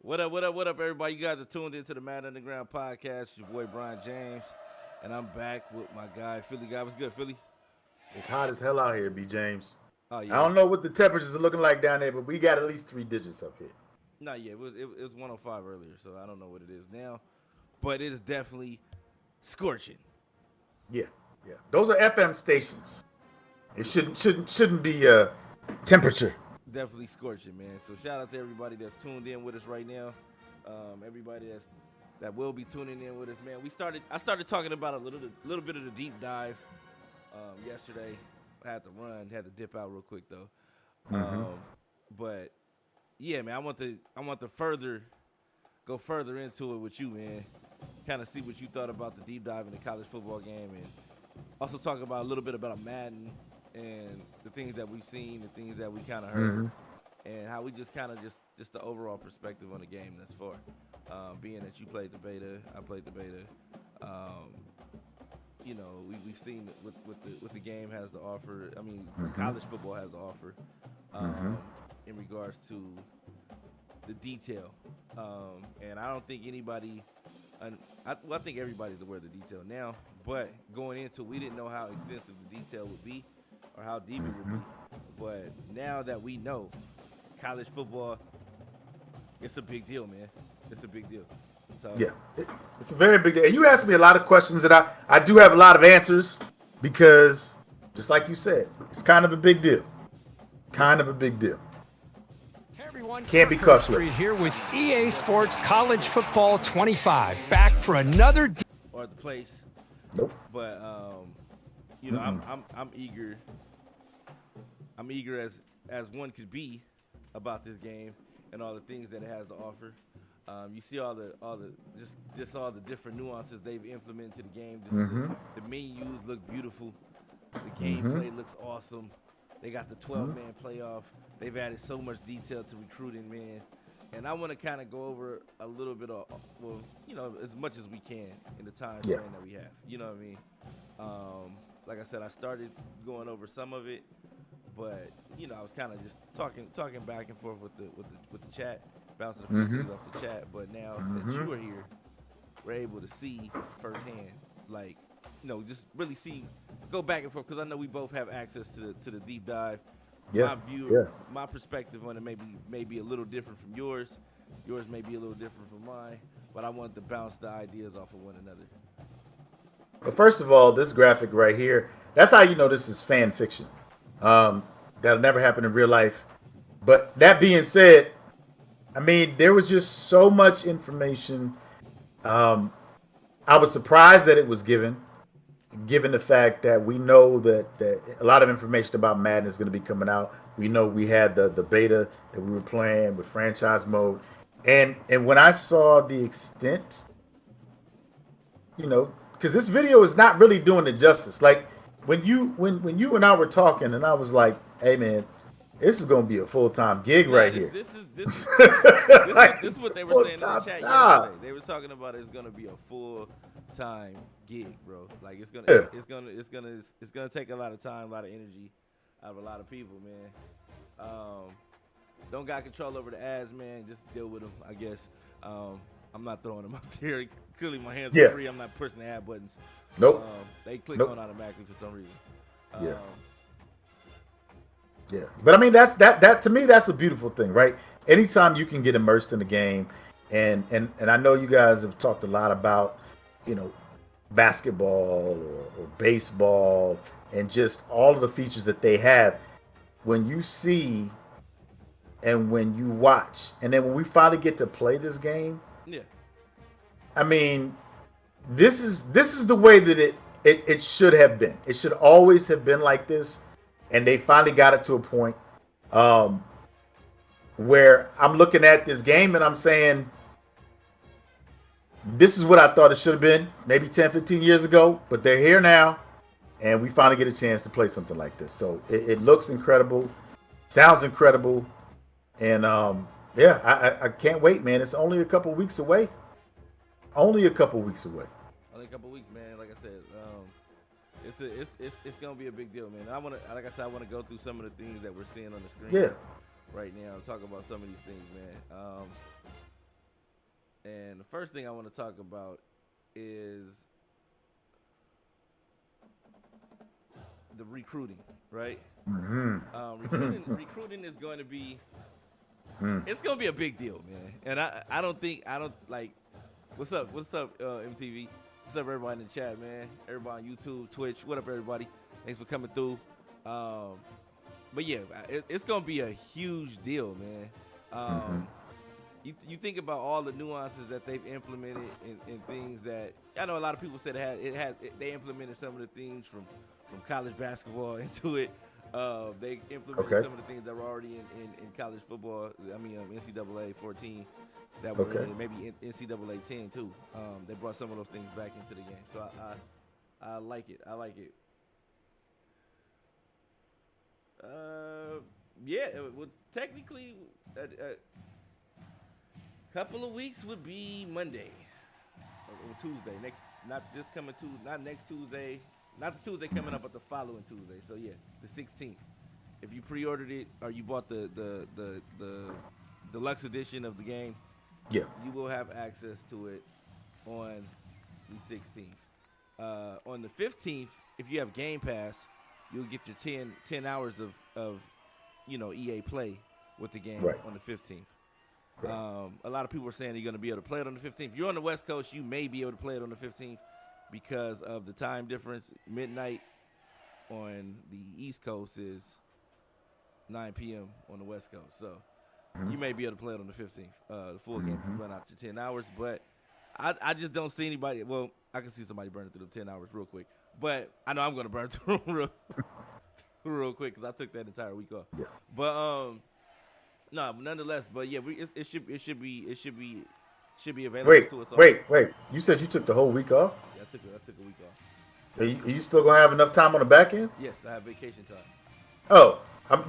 What up, what up, what up, everybody? You guys are tuned into the Madden Underground podcast. It's your boy, Brian James, and I'm back with my guy, Philly guy. What's good, Philly? It's hot as hell out here, B. James. Oh, I yeah. don't know what the temperatures are looking like down there, but we got at least three digits up here. Not yet. It was 105 earlier, so I don't know what it is now. But it is definitely scorching. Yeah, yeah. Those are FM stations. It shouldn't be temperature. Definitely scorching, man. So shout out to everybody that's tuned in with us right now. Everybody that will be tuning in with us, man. I started talking about a little bit of the deep dive yesterday. I had to run, had to dip out real quick though. But yeah, man, I want to go further into it with you, man. Kind of see what you thought about the deep dive in the college football game, and also talk about a little bit about Madden and the things that we've seen, the things that we kind of heard, and how we just kind of just the overall perspective on the game thus far. Being that you played the beta, I played the beta. We've seen what the game has to offer. I mean, college football has to offer in regards to the detail. And I don't think anybody, I think everybody's aware of the detail now, but going into it, we didn't know how extensive the detail would be or how deep it would be. But now that we know college football, it's a big deal, man. It's a big deal. So Yeah, it's a very big deal. And you asked me a lot of questions that I do have a lot of answers because, just like you said, it's kind of a big deal. Kind of a big deal. Hey everyone, Can't be Kirk cussed Street here with EA Sports College Football 25, back for another. or at the place. Nope. But I'm eager. I'm eager as one could be about this game and all the things that it has to offer. You see all the just all the different nuances they've implemented to the game. The menus look beautiful. The gameplay looks awesome. They got the 12-man playoff. They've added so much detail to recruiting, man. And I want to kind of go over a little bit of, as much as we can in the time frame that we have. You know what I mean? Like I said, I started going over some of it, but I was kind of just talking back and forth with the chat, bouncing a few things off the chat. But now that you are here, we're able to see firsthand, like, just really go back and forth, because I know we both have access to the deep dive. Yeah. My perspective on it may be a little different from yours. Yours may be a little different from mine, but I wanted to bounce the ideas off of one another. But first of all, this graphic right here, that's how you know this is fan fiction. That'll never happen in real life. But that being said, I mean, there was just so much information. I was surprised that it was given the fact that we know that a lot of information about Madden is going to be coming out. We know we had the beta that we were playing with franchise mode. And when I saw the extent, because this video is not really doing it justice. Like when you and I were talking, and I was like, "Hey man, this is gonna be a full-time gig right here." This is what they were saying in the chat yesterday. They were talking about it's gonna be a full-time gig, bro. Like it's gonna take a lot of time, a lot of energy out of a lot of people, man. Don't got control over the ads, man. Just deal with them, I guess. I'm not throwing them up there. Clearly, my hands are free. I'm not pressing the ad buttons. Nope. They click on automatically for some reason. Yeah, but I mean that to me that's a beautiful thing, right? Anytime you can get immersed in the game, and I know you guys have talked a lot about basketball or baseball and just all of the features that they have. When you see and when you watch, and then when we finally get to play this game, I mean, this is the way that it should have been. It should always have been like this. And they finally got it to a point where I'm looking at this game and I'm saying, this is what I thought it should have been maybe 10, 15 years ago, but they're here now, and we finally get a chance to play something like this. So it looks incredible, sounds incredible, and I can't wait, man. It's only a couple weeks away. Only a couple weeks away. Only a couple weeks, man. Like I said, it's gonna be a big deal, man. I want to go through some of the things that we're seeing on the screen right now. Talk about some of these things, man. And the first thing I want to talk about is the recruiting, right? Recruiting is going to be it's going to be a big deal, man. And I don't like. What's up, MTV? What's up, everybody in the chat, man? Everybody on YouTube, Twitch. What up, everybody? Thanks for coming through. But yeah, it's gonna be a huge deal, man. You think about all the nuances that they've implemented and things that I know a lot of people said they implemented some of the things from college basketball into it. They implemented some of the things that were already in college football. I mean, NCAA 14 that were in, maybe NCAA 10 too. They brought some of those things back into the game, so I like it. I like it. Yeah, well, technically, a couple of weeks would be Monday or Tuesday. Not next Tuesday, not the Tuesday coming up, but the following Tuesday. So yeah, the 16th. If you pre-ordered it or you bought the deluxe edition of the game, yeah, you will have access to it on the 16th. On the 15th, if you have Game Pass, you'll get your 10 hours of EA Play with the game on the 15th. Right. A lot of people are saying you're going to be able to play it on the 15th. If you're on the West Coast, you may be able to play it on the 15th because of the time difference. Midnight on the East Coast is 9 p.m. on the West Coast. So you may be able to play it on the 15th. The full game can run out your 10 hours. But I just don't see anybody. Well, I can see somebody burning through the 10 hours real quick. But I know I'm going to burn through them real quick because I took that entire week off. Yeah. But no, nonetheless. But yeah, it should be available to us. Wait. You said you took the whole week off? Yeah, I took a week off. Are you still gonna have enough time on the back end? Yes, I have vacation time. Oh,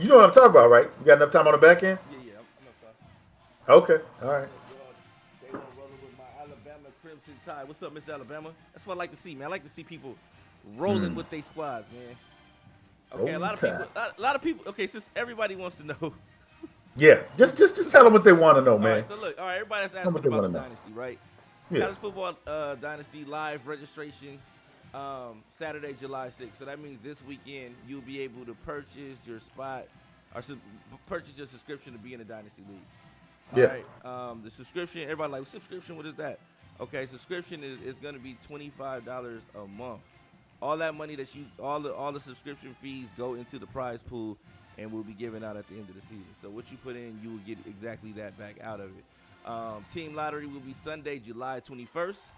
you know what I'm talking about, right? You got enough time on the back end? Yeah, enough time. Okay, all right. They gonna roll with my Alabama Crimson Tide. What's up, Mr. Alabama? That's what I like to see, man. I like to see people rolling with their squads, man. Okay, a lot of people. Okay, since everybody wants to know. Yeah, just tell them what they want to know, man. All right, so look, everybody that's asking about the Dynasty, right? Yeah. College Football Dynasty live registration Saturday, July 6th. So that means this weekend you'll be able to purchase your spot or purchase your subscription to be in the Dynasty League. All right. The subscription, everybody like, subscription, what is that? Okay, subscription is going to be $25 a month. All that money all the subscription fees go into the prize pool and will be given out at the end of the season. So what you put in, you will get exactly that back out of it. Team lottery will be Sunday, July 21st,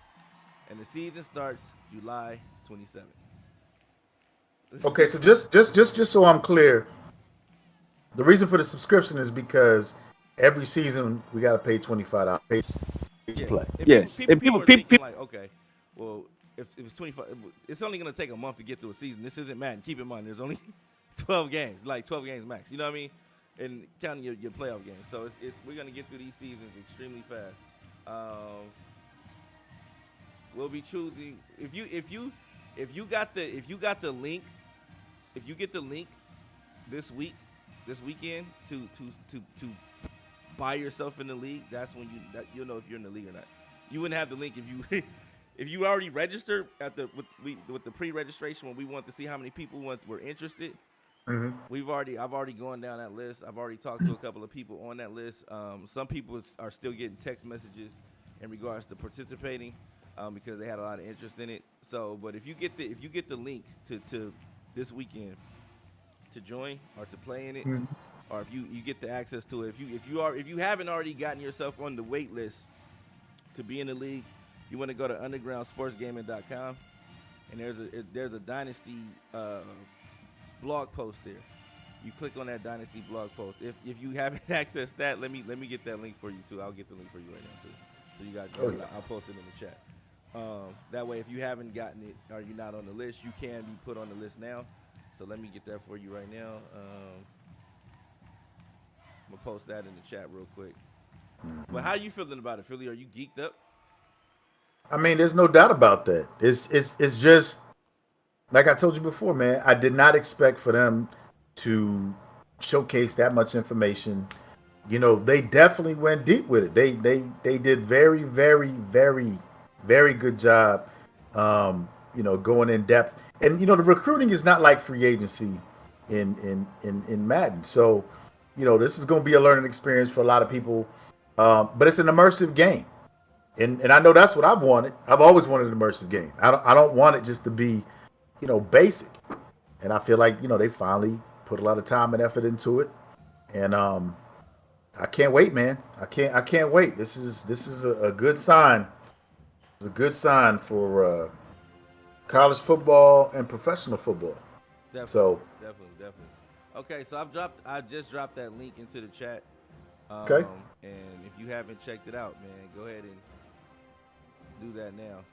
and the season starts July 27th. Okay, so just so I'm clear, the reason for the subscription is because every season we got to pay $25 to play. People are thinking like, okay, well, if it's 25, it's only going to take a month to get through a season. This isn't Madden. Keep in mind, there's only 12 games, like 12 games max. You know what I mean? And counting your playoff games. So we're going to get through these seasons extremely fast. We'll be choosing if you got the link this weekend to buy yourself in the league. That's when you'll know if you're in the league or not. You wouldn't have the link if you already registered with the pre-registration when we want to see how many people were interested. Mm-hmm. I've already gone down that list. I've already talked to a couple of people on that list. Some people are still getting text messages in regards to participating because they had a lot of interest in it. So, but if you get the link to this weekend to join or to play in it, or if you get the access to it, if you haven't already gotten yourself on the wait list to be in the league, you want to go to undergroundsportsgaming.com, and there's a Dynasty blog post there. You click on that Dynasty blog post. If you haven't accessed that, let me get that link for you too. I'll get the link for you right now too, so you guys can. I'll post it in the chat. That way, if you haven't gotten it or you're not on the list, you can be put on the list now. So let me get that for you right now. I'm gonna post that in the chat real quick. But how are you feeling about it, Philly? Are you geeked up? I mean, there's no doubt about that. It's just like I told you before, man. I did not expect for them to showcase that much information they definitely went deep with it. They did very, very, very, very good job. Going in depth, and the recruiting is not like free agency in Madden. So, this is going to be a learning experience for a lot of people. But it's an immersive game, and I know that's what I've wanted. I've always wanted an immersive game. I don't want it just to be, basic. And I feel like they finally put a lot of time and effort into it, and I can't wait, man. I can't wait. This is a good sign. It's a good sign for college football and professional football. Definitely, So, definitely. Okay, so I just dropped that link into the chat. okay. And if you haven't checked it out, man, go ahead and do that now.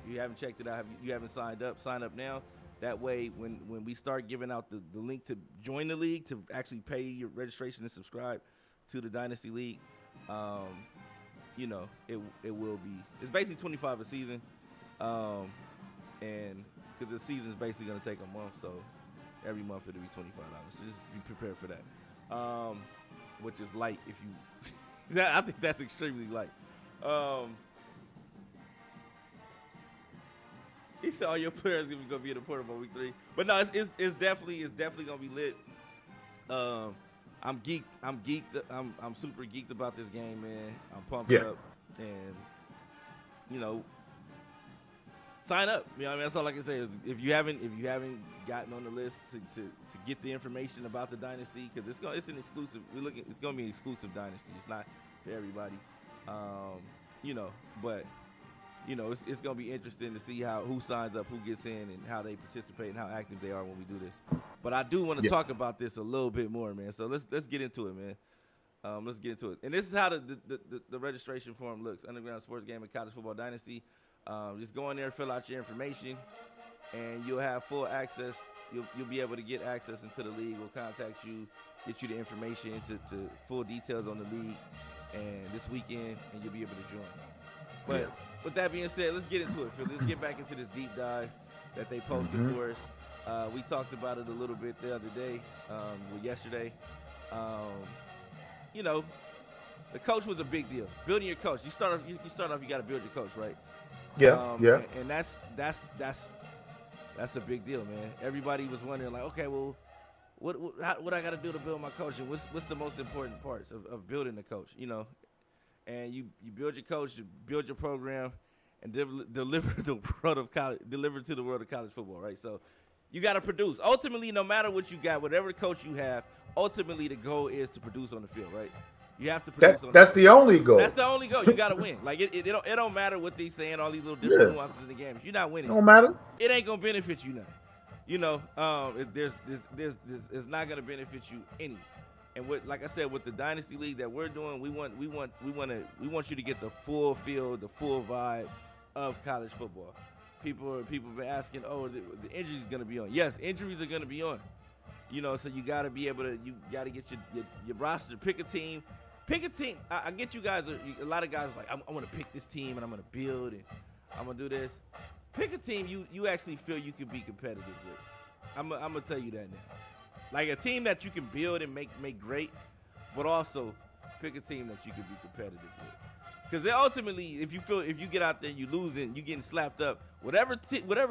If you haven't checked it out, you haven't signed up, sign up now. That way, when we start giving out the link to join the league, to actually pay your registration and subscribe to the Dynasty League, it will be. It's basically $25 a season, and because the season's basically going to take a month, so every month it'll be $25. So just be prepared for that, which is light if you. I think that's extremely light. He said all your players gonna be in the portable week 3, but no, it's definitely gonna be lit. I'm geeked. I'm super geeked about this game, man. I'm pumped up, and sign up. I mean, that's all I can say is if you haven't gotten on the list to get the information about the Dynasty, because it's an exclusive. It's gonna be an exclusive Dynasty. It's not for everybody, but. It's going to be interesting to see who signs up, who gets in, and how they participate and how active they are when we do this. But I do want to talk about this a little bit more, man. So let's get into it, man. Let's get into it. And this is how the registration form looks. Underground Sports Game and College Football Dynasty. Just go in there, fill out your information, and you'll have full access. You'll be able to get access into the league. We'll contact you, get you the information to full details on the league, and this weekend, and you'll be able to join. But with that being said, let's get into it, Phil. Let's get back into this deep dive that they posted for us. We talked about it a little bit the other day, yesterday. The coach was a big deal. Building your coach. You start off, you got to build your coach, right? Yeah. And that's a big deal, man. Everybody was wondering, like, okay, well, what I got to do to build my coach? And what's the most important parts of building the coach? And you build your coach, you build your program, and deliver to the world of college football, right? So you got to produce. Ultimately, no matter what you got, whatever coach you have, ultimately the goal is to produce on the field, right? You have to produce. That's the only goal. That's the only goal. You got to win. Like it don't matter what they saying, all these little different nuances in the game. If you're not winning, don't matter. It ain't gonna benefit you nothing. There's it's not gonna benefit you any. And like I said, with the Dynasty League that we're doing, we want you to get the full feel, the full vibe of college football. People have been asking, the injuries are gonna be on. Yes, injuries are gonna be on. So you gotta be able to, you gotta get your roster, pick a team. I get you guys. A lot of guys are like, I want to pick this team and I'm gonna build and I'm gonna do this. Pick a team you actually feel you could be competitive with. I'm gonna tell you that now. Like a team that you can build and make great, but also pick a team that you can be competitive with. Because ultimately, if you get out there, you losing, you getting slapped up, whatever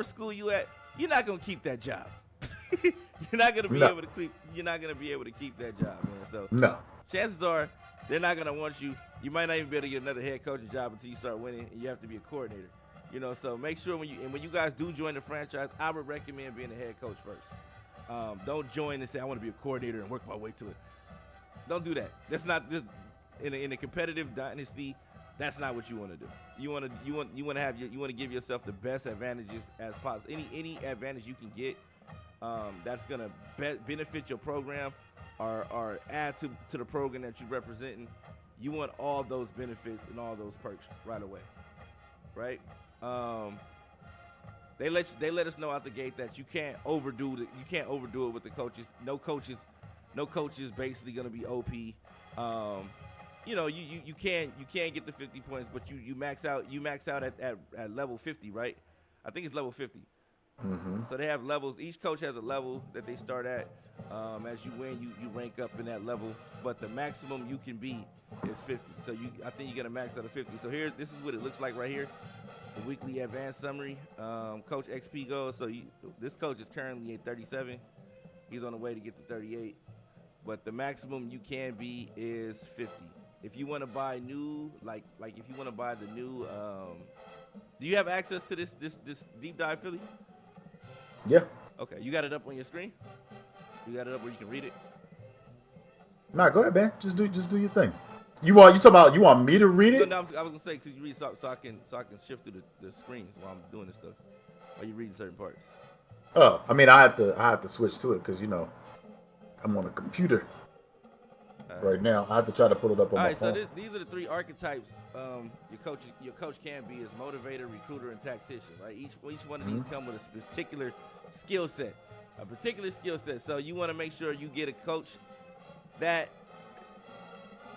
school you at, you're not gonna keep that job. You're not gonna be able to keep that job, man. So chances are they're not gonna want you. You might not even be able to get another head coaching job until you start winning, and you have to be a coordinator. So make sure when you guys do join the franchise, I would recommend being a head coach first. Don't join and say I want to be a coordinator and work my way to it. Don't do that. That's not this in a competitive dynasty. That's not what you want to do. You want to give yourself the best advantages as possible. Any advantage you can get that's gonna benefit your program or add to the program that you're representing. You want all those benefits and all those perks right away, right? They let us know out the gate that you can't overdo it with the coaches. No coaches basically gonna be OP. You can't get the 50 points, but you max out at level 50, right? I think it's level 50. So they have levels. Each coach has a level that they start at. As you win, you rank up in that level. But the maximum you can be is 50. So I think you get a max out of 50. So this is what it looks like right here. The weekly advanced summary. Coach XP goes. So this coach is currently at 37. He's on the way to get to 38. But the maximum you can be is 50. If you want to buy new, like if you want to buy the new, do you have access to this deep dive Philly? Yeah. Okay, you got it up on your screen? You got it up where you can read it? Nah, go ahead, man. Just do your thing. You want me to read it? No, I was gonna say, could you read so I can shift through the screens while I'm doing this stuff, while you reading certain parts. Oh, I mean, I have to switch to it because I'm on a computer right now. I have to try to pull it up on my phone. So these are the three archetypes your coach can be: is motivator, recruiter, and tactician. Right? Each one of these come with a particular skill set. So you want to make sure you get a coach that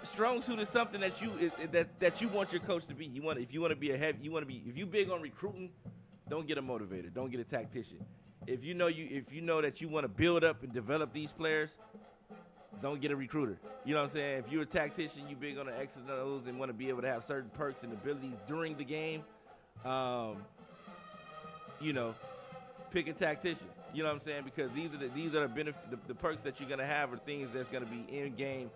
strong suit is something that you want your coach to be. If you big on recruiting, don't get a motivator. Don't get a tactician. If you know that you want to build up and develop these players, don't get a recruiter. You know what I'm saying? If you're a tactician, you big on the X's and O's and want to be able to have certain perks and abilities during the game, pick a tactician. You know what I'm saying? Because these are the perks that you're gonna have are things that's gonna be in game.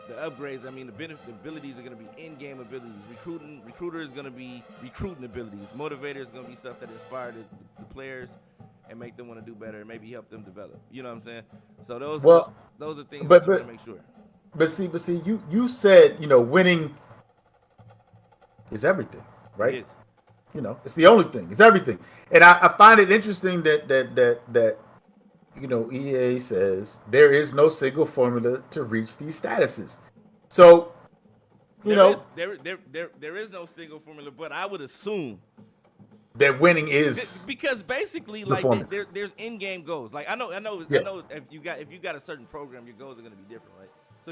The upgrades, I mean, the abilities are going to be in-game abilities. Recruiter is going to be recruiting abilities. Motivator is going to be stuff that inspire the players and make them want to do better and maybe help them develop. You know what I'm saying? So those are things that you want to make sure. But see, you said, winning is everything, right? It is. It's the only thing. It's everything. And I find it interesting that EA says there is no single formula to reach these statuses. So, there is no single formula, but I would assume that winning is because basically there's in-game goals. Like I know if you got a certain program, your goals are going to be different, right? So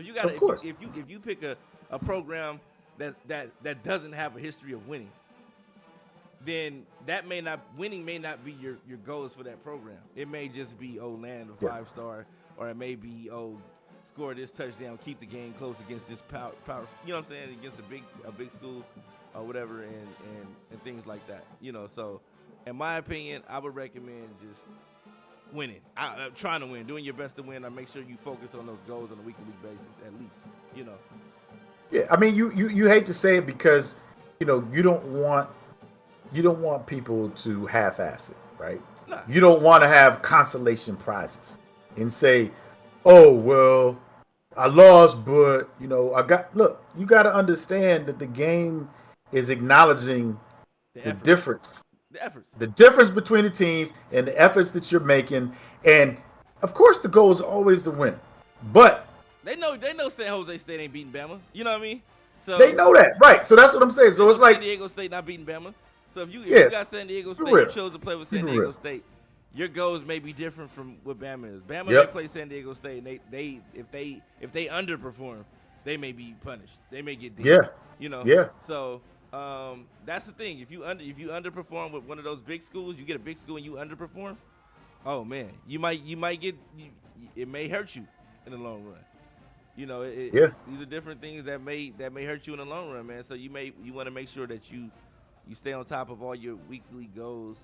if you pick a program that doesn't have a history of winning, then winning may not be your goals for that program. It may just be land a 5-star, or it may be score this touchdown, keep the game close against this power. You know what I'm saying? Against a big school or whatever, and things like that. So in my opinion, I would recommend just winning. I'm trying to win, doing your best to win. I make sure you focus on those goals on a week-to-week basis at least. Yeah, I mean you hate to say it because you don't want people to half-ass it, right? Nah. You don't want to have consolation prizes and say, "Oh, well, I lost, but you got to understand that the game is acknowledging the difference. The difference between the teams and the efforts that you're making. And of course the goal is always to win. But they know San Jose State ain't beating Bama. You know what I mean? So they know that, right? So that's what I'm saying. So it's like San Diego State not beating Bama. So if you got San Diego State, you chose to play with San Diego State, your goals may be different from what Bama is. Bama may play San Diego State, and if they underperform, they may be punished. They may get dealt. Yeah. So that's the thing. If you underperform with one of those big schools, you get a big school and you underperform. Oh man, you might get. It may hurt you in the long run. These are different things that may hurt you in the long run, man. So you want to make sure that you stay on top of all your weekly goals,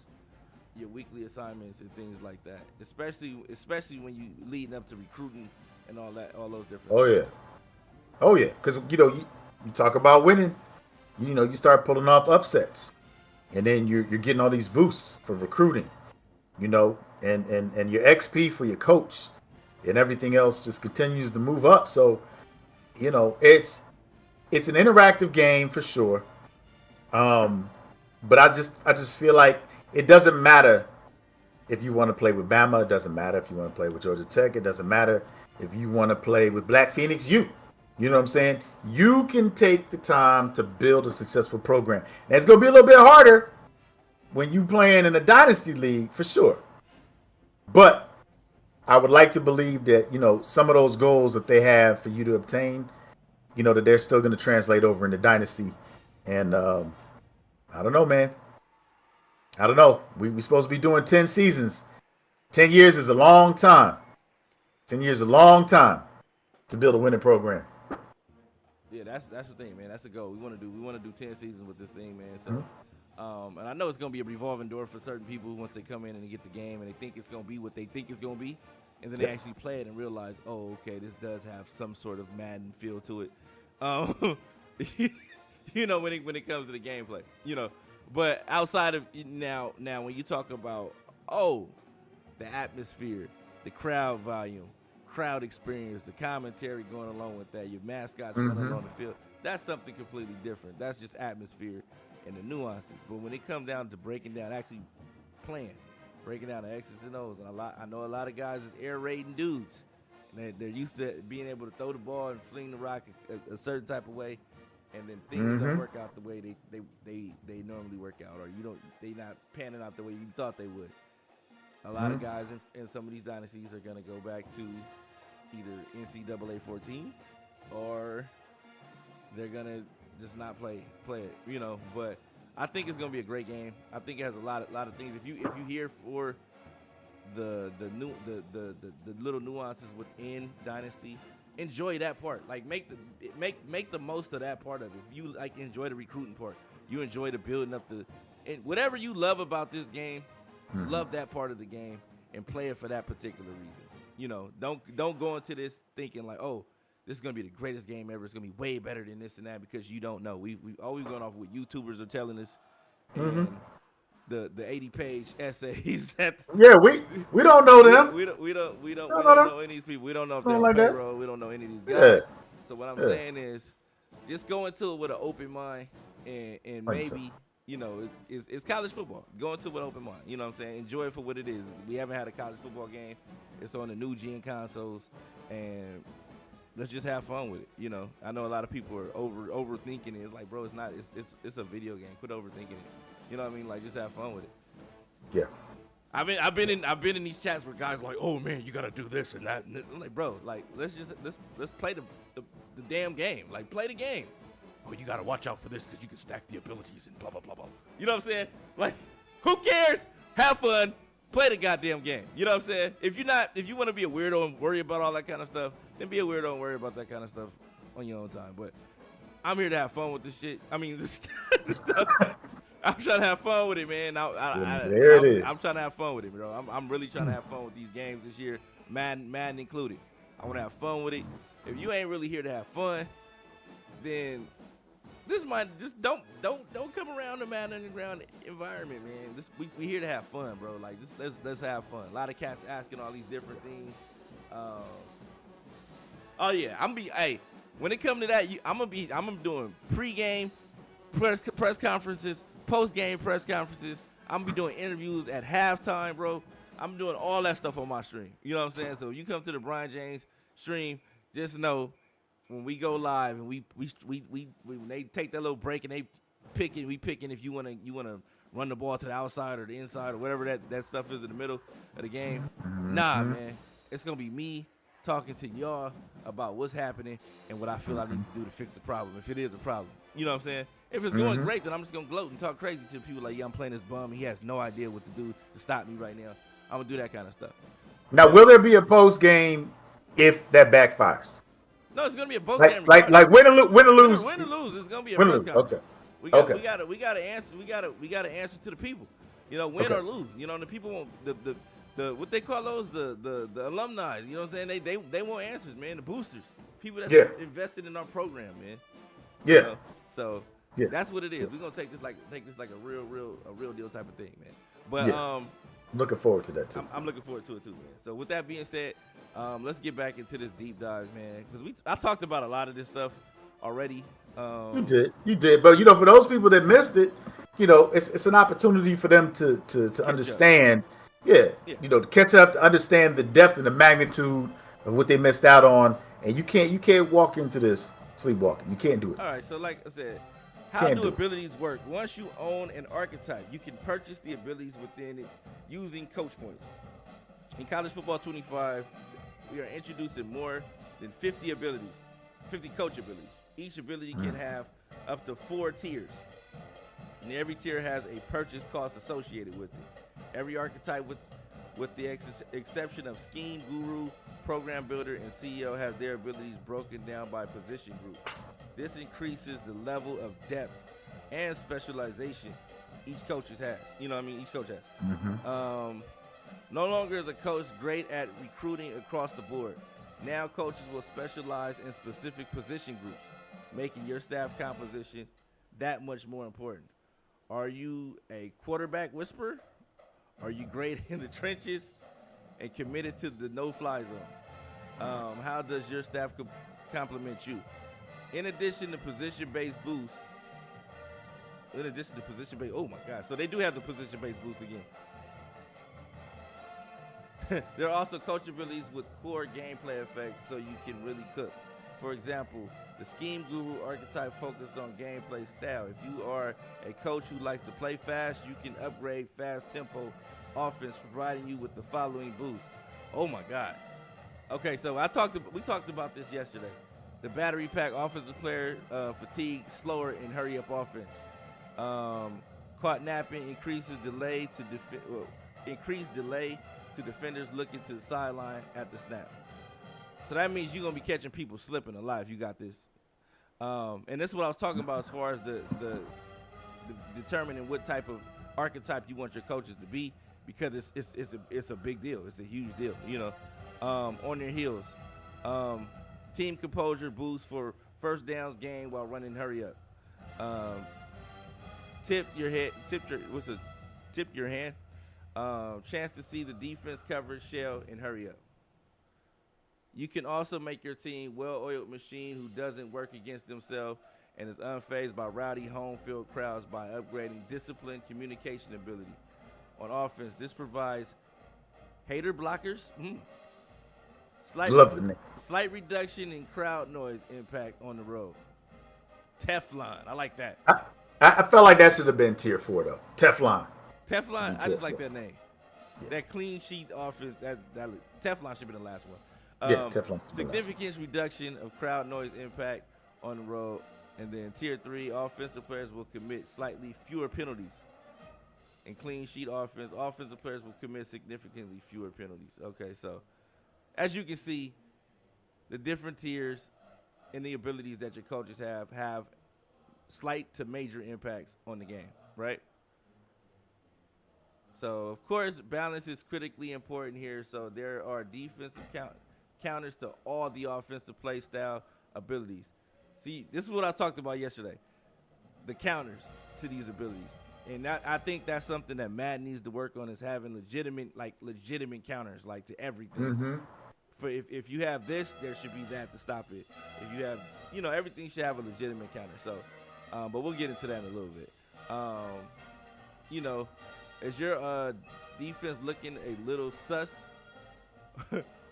your weekly assignments and things like that. Especially when you leading up to recruiting and all those different. Oh yeah, because you talk about winning, you start pulling off upsets, and then you're getting all these boosts for recruiting, and your XP for your coach, and everything else just continues to move up. So, it's an interactive game for sure. But I just feel like it doesn't matter if you want to play with Bama. It doesn't matter if you want to play with Georgia Tech. It doesn't matter if you want to play with Black Phoenix. You know what I'm saying? You can take the time to build a successful program. And it's going to be a little bit harder when you playing in a dynasty league for sure. But I would like to believe that, some of those goals that they have for you to obtain, that they're still going to translate over into dynasty. And, I don't know, man. I don't know. We supposed to be doing 10 seasons. 10 years is a long time. 10 years is a long time to build a winning program. Yeah, that's the thing, man. That's the goal. We want to do 10 seasons with this thing, man. So, Mm-hmm. and I know it's gonna be a revolving door for certain people once they come in and they get the game and they think it's gonna be what they think it's gonna be, and then they actually play it and realize, oh, okay, this does have some sort of Madden feel to it. You know, when it comes to the gameplay, you know. But outside of now when you talk about the atmosphere, the crowd volume, crowd experience, the commentary going along with that, your mascots running on the field, that's something completely different. That's just atmosphere and the nuances. But when it comes down to breaking down, actually playing, breaking down the X's and O's, and I know a lot of guys is air raiding dudes. They're used to being able to throw the ball and fling the rock a certain type of way, and then things don't work out the way they normally work out, or they not panning out the way you thought they would. A lot of guys in some of these dynasties are gonna go back to either NCAA 14 or they're gonna just not play it, you know. But I think it's gonna be a great game. I think it has a lot of things. If you here for the little nuances within Dynasty, enjoy that part. Like make the most of that part of it. If you like enjoy the recruiting part, you enjoy the building up and whatever you love about this game, love that part of the game and play it for that particular reason. You know, don't go into this thinking like, oh, this is gonna be the greatest game ever. It's gonna be way better than this and that, because you don't know. We always going off what YouTubers are telling us, and the 80-page essays that we don't know them. We don't know any of these people. We don't know if they're on payroll. We don't know any of these guys. Yeah. So what I'm saying is, just go into it with an open mind and maybe. You know, it's college football. Go into it with an open mind. You know what I'm saying? Enjoy it for what it is. We haven't had a college football game. It's on the new gen consoles, and let's just have fun with it. You know, I know a lot of people are overthinking it. It's like, bro, it's not. It's a video game. Quit overthinking it. You know what I mean? Like, just have fun with it. Yeah. I've been in these chats where guys are like, oh man, you gotta do this and that. And I'm like, bro, like let's play the damn game. Like, play the game. Oh, you gotta watch out for this because you can stack the abilities and blah blah blah blah. You know what I'm saying? Like, who cares? Have fun. Play the goddamn game. You know what I'm saying? If you want to be a weirdo and worry about all that kind of stuff, then be a weirdo and worry about that kind of stuff on your own time. But I'm here to have fun with this shit. I mean, this stuff. I'm trying to have fun with it, man. There it is. I'm trying to have fun with it, bro. I'm really trying to have fun with these games this year, Madden included. I want to have fun with it. If you ain't really here to have fun, then this might just don't come around the Madden Underground environment, man. We here to have fun, bro. Like, let's have fun. A lot of cats asking all these different things. Oh yeah, when it comes to that, I'm doing pregame press conferences, post-game press conferences. I'm gonna be doing interviews at halftime, bro. I'm doing all that stuff on my stream. You know what I'm saying? So you come to the Brian James stream, just know when we go live and we when they take that little break and we picking if you wanna run the ball to the outside or the inside or whatever that stuff is in the middle of the game. Nah, man, it's gonna be me talking to y'all about what's happening and what I feel I need to do to fix the problem, if it is a problem. You know what I'm saying? If it's going great, then I'm just gonna gloat and talk crazy to people like, yeah, I'm playing this bum. He has no idea what to do to stop me right now. I'm gonna do that kind of stuff. Now, will there be a post game if that backfires? No, it's gonna be a post game. Like win or lose. Win or lose, it's gonna be a press conference. Okay. We gotta answer. We gotta answer to the people. You know, win or lose. You know, the people want the what they call those the alumni. You know what I'm saying? They want answers, man. The boosters, people that's invested in our program, man. Yeah. You know? So that's what it is. We're gonna take this like a real deal type of thing, man. But looking forward to that too. I'm looking forward to it too, man. So with that being said, let's get back into this deep dive, man. Because I talked about a lot of this stuff already. You did. But for those people that missed it, it's an opportunity for them to understand. To catch up, to understand the depth and the magnitude of what they missed out on. And you can't walk into this sleepwalking. You can't do it. All right. So like I said, how do abilities work? Once you own an archetype, you can purchase the abilities within it using coach points. In College Football 25, we are introducing more than 50 abilities, 50 coach abilities. Each ability can have up to 4 tiers. And every tier has a purchase cost associated with it. Every archetype, with the exception of scheme, guru, program builder, and CEO, has their abilities broken down by position group. This increases the level of depth and specialization each coach has. You know what I mean? Each coach has. No longer is a coach great at recruiting across the board. Now coaches will specialize in specific position groups, making your staff composition that much more important. Are you a quarterback whisperer? Are you great in the trenches and committed to the no-fly zone? How does your staff complement you? In addition to position-based boosts, oh my God, so they do have the position-based boost again. There are also coach abilities with core gameplay effects so you can really cook. For example, the scheme guru archetype focuses on gameplay style. If you are a coach who likes to play fast, you can upgrade fast tempo offense, providing you with the following boost. Oh my God. Okay, so we talked about this yesterday. The battery pack offensive player fatigue, slower and hurry up offense. Caught napping increases delay to defenders looking to the sideline at the snap. So that means you're gonna be catching people slipping a lot if you got this. And this is what I was talking about as far as the determining what type of archetype you want your coaches to be, because it's a big deal. It's a huge deal. You know, on their heels. Team composure boost for first downs gained while running hurry up. Tip your hand. Chance to see the defense coverage shell and hurry up. You can also make your team well-oiled machine who doesn't work against themselves and is unfazed by rowdy home field crowds by upgrading discipline, communication ability. On offense, this provides hater blockers. Slight reduction in crowd noise impact on the road. Teflon. I like that. I felt like that should have been tier 4 though. Teflon. I just like that name. Yeah. That clean sheet offense. That Teflon should be the last one. Teflon. Significant reduction of crowd noise impact on the road. And then tier 3, offensive players will commit slightly fewer penalties. And clean sheet offensive players will commit significantly fewer penalties. Okay, so as you can see, the different tiers and the abilities that your coaches have slight to major impacts on the game, right? So, of course, balance is critically important here. So there are defensive counters to all the offensive play style abilities. See, this is what I talked about yesterday, the counters to these abilities. And I think that's something that Madden needs to work on, is having legitimate counters, like, to everything. Mm-hmm. For if you have this, there should be that to stop it. If you have, everything should have a legitimate counter. So, but we'll get into that in a little bit. Is your defense looking a little sus?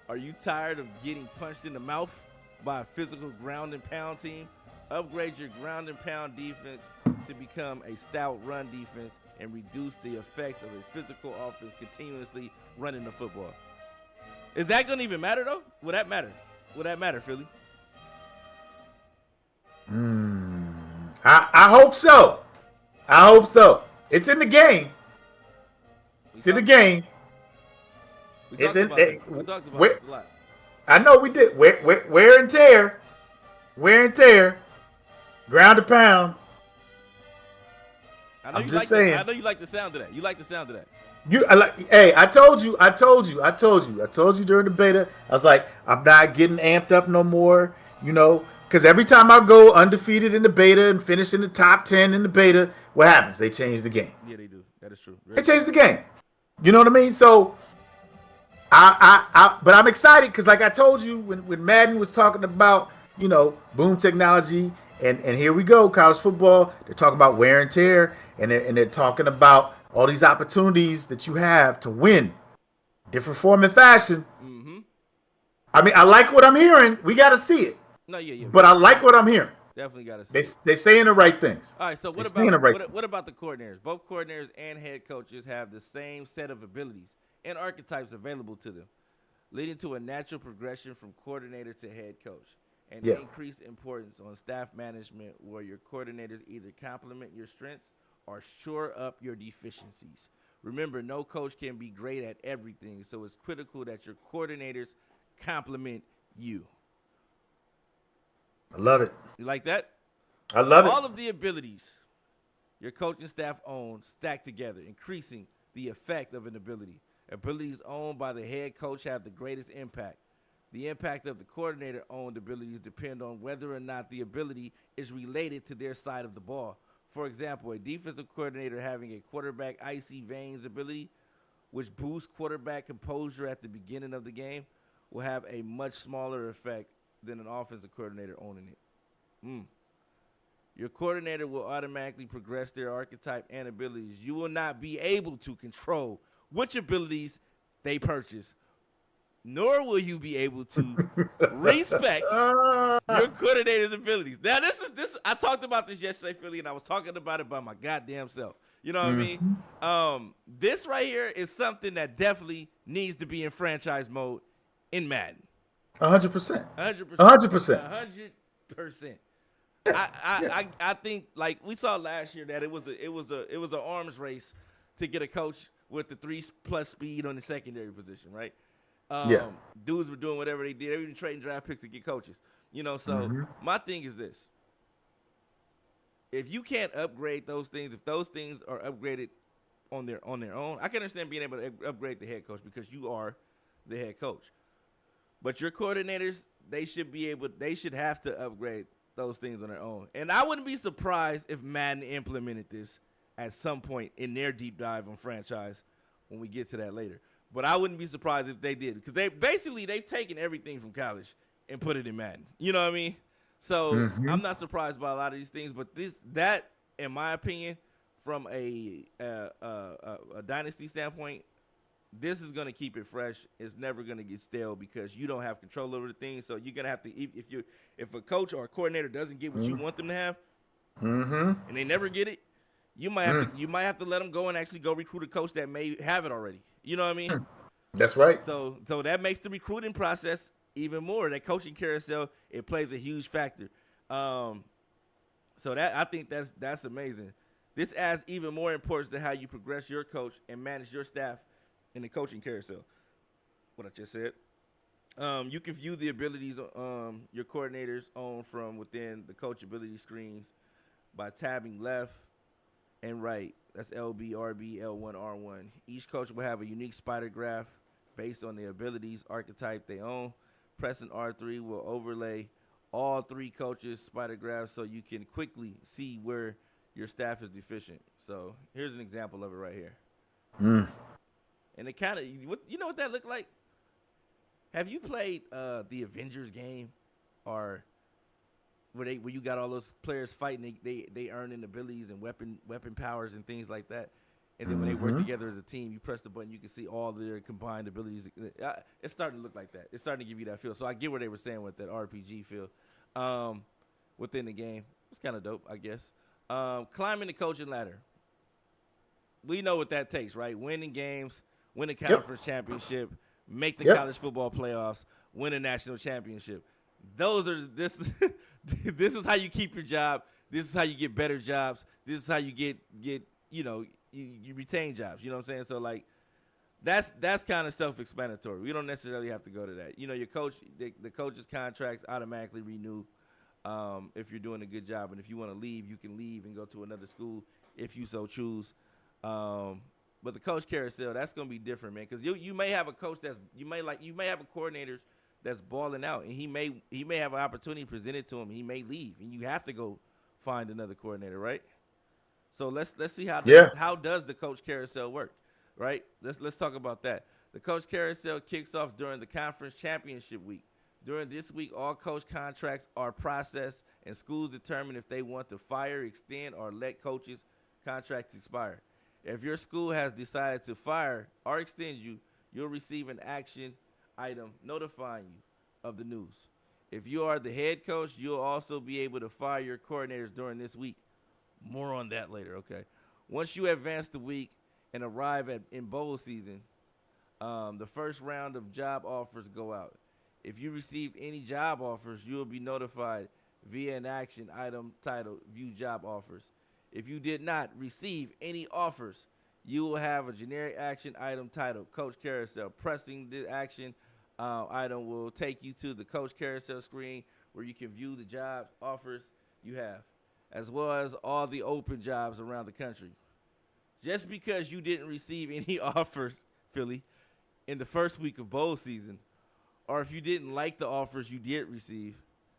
Are you tired of getting punched in the mouth by a physical ground and pound team? Upgrade your ground and pound defense to become a stout run defense and reduce the effects of a physical offense continuously running the football. Is that going to even matter, though? Would that matter? Philly? I hope so. It's in the game. We talked about this a lot. I know we did. Wear and tear. Ground to pound. I'm just saying. I know you like the sound of that. I told you during the beta. I was like, I'm not getting amped up no more, because every time I go undefeated in the beta and finish in the top 10 in the beta, what happens? They change the game. Yeah, they do. That is true. They change the game. You know what I mean? So, but I'm excited because, like I told you, when Madden was talking about, boom technology, and here we go, college football. They're talking about wear and tear, and they're talking about all these opportunities that you have to win, different form and fashion. Mm-hmm. I mean, I like what I'm hearing. We got to see it. No, yeah. But I like what I'm hearing. Definitely got to see it. They're saying the right things. All right, so what about the coordinators? Both coordinators and head coaches have the same set of abilities and archetypes available to them, leading to a natural progression from coordinator to head coach, and increased importance on staff management, where your coordinators either complement your strengths or shore up your deficiencies. Remember, no coach can be great at everything, so it's critical that your coordinators complement you. I love it. You like that? I love it. All of the abilities your coaching staff owns stack together, increasing the effect of an ability. Abilities owned by the head coach have the greatest impact. The impact of the coordinator-owned abilities depend on whether or not the ability is related to their side of the ball. For example, a defensive coordinator having a quarterback icy veins ability, which boosts quarterback composure at the beginning of the game, will have a much smaller effect than an offensive coordinator owning it. Your coordinator will automatically progress their archetype and abilities. You will not be able to control which abilities they purchase, nor will you be able to respect your coordinator's abilities. Now, this. I talked about this yesterday, Philly, and I was talking about it by my goddamn self. You know what I mean? This right here is something that definitely needs to be in franchise mode in Madden. 100%. 100%. 100%. I think like we saw last year that it was an arms race to get a coach with the 3+ speed on the secondary position, right? Dudes were doing whatever they did. They were even trading draft picks to get coaches. You know, so my thing is this. If you can't upgrade those things, if those things are upgraded on their own, I can understand being able to upgrade the head coach because you are the head coach. But your coordinators, they should have to upgrade those things on their own. And I wouldn't be surprised if Madden implemented this at some point in their deep dive on franchise when we get to that later. But I wouldn't be surprised if they did because they've taken everything from college and put it in Madden. You know what I mean? So I'm not surprised by a lot of these things, but that, in my opinion, from a dynasty standpoint, this is going to keep it fresh. It's never going to get stale because you don't have control over the thing. So you're going to have to, if a coach or a coordinator doesn't get what you want them to have, and they never get it, you might have to let them go and actually go recruit a coach that may have it already. You know what I mean? That's right. So that makes the recruiting process even more. That coaching carousel, it plays a huge factor. So that I think that's amazing. This adds even more importance to how you progress your coach and manage your staff in the coaching carousel. What I just said. You can view the abilities your coordinators own from within the coach ability screens by tabbing left and right. That's LB, RB, L1, R1. Each coach will have a unique spider graph based on the abilities archetype they own. Pressing R3 will overlay all three coaches' spider graphs so you can quickly see where your staff is deficient. So here's an example of it right here. And it kind of, you know what that looked like? Have you played the Avengers game, or where you got all those players fighting? They earning abilities and weapon powers and things like that. And then when they work together as a team, you press the button, you can see all their combined abilities. It's starting to look like that. It's starting to give you that feel. So I get what they were saying with that RPG feel within the game. It's kind of dope, I guess. Climbing the coaching ladder. We know what that takes, right? Winning games, win a conference championship, make the college football playoffs, win a national championship. This is how you keep your job. This is how you get better jobs. This is how you get you retain jobs. You know what I'm saying? So like that's kind of self-explanatory. We don't necessarily have to go to that. You know, your coach, the coach's contracts automatically renew if you're doing a good job, and if you want to leave, you can leave and go to another school if you so choose. But the coach carousel, that's gonna be different, man, because you may have a coach you may have a coordinator that's balling out, and he may have an opportunity presented to him. He may leave, and you have to go find another coordinator, right? So let's see how does the coach carousel work, right? Let's talk about that. The coach carousel kicks off during the conference championship week. During this week, all coach contracts are processed, and schools determine if they want to fire, extend, or let coaches' contracts expire. If your school has decided to fire or extend you, you'll receive an action item notifying you of the news. If you are the head coach, you'll also be able to fire your coordinators during this week. More on that later, okay? Once you advance the week and arrive in bowl season, the first round of job offers go out. If you received any job offers, you will be notified via an action item titled View Job Offers. If you did not receive any offers, you will have a generic action item titled Coach Carousel. Pressing the action item will take you to the Coach Carousel screen where you can view the job offers you have, as well as all the open jobs around the country. Just because you didn't receive any offers, Philly, in the first week of bowl season, or if you didn't like the offers you did receive,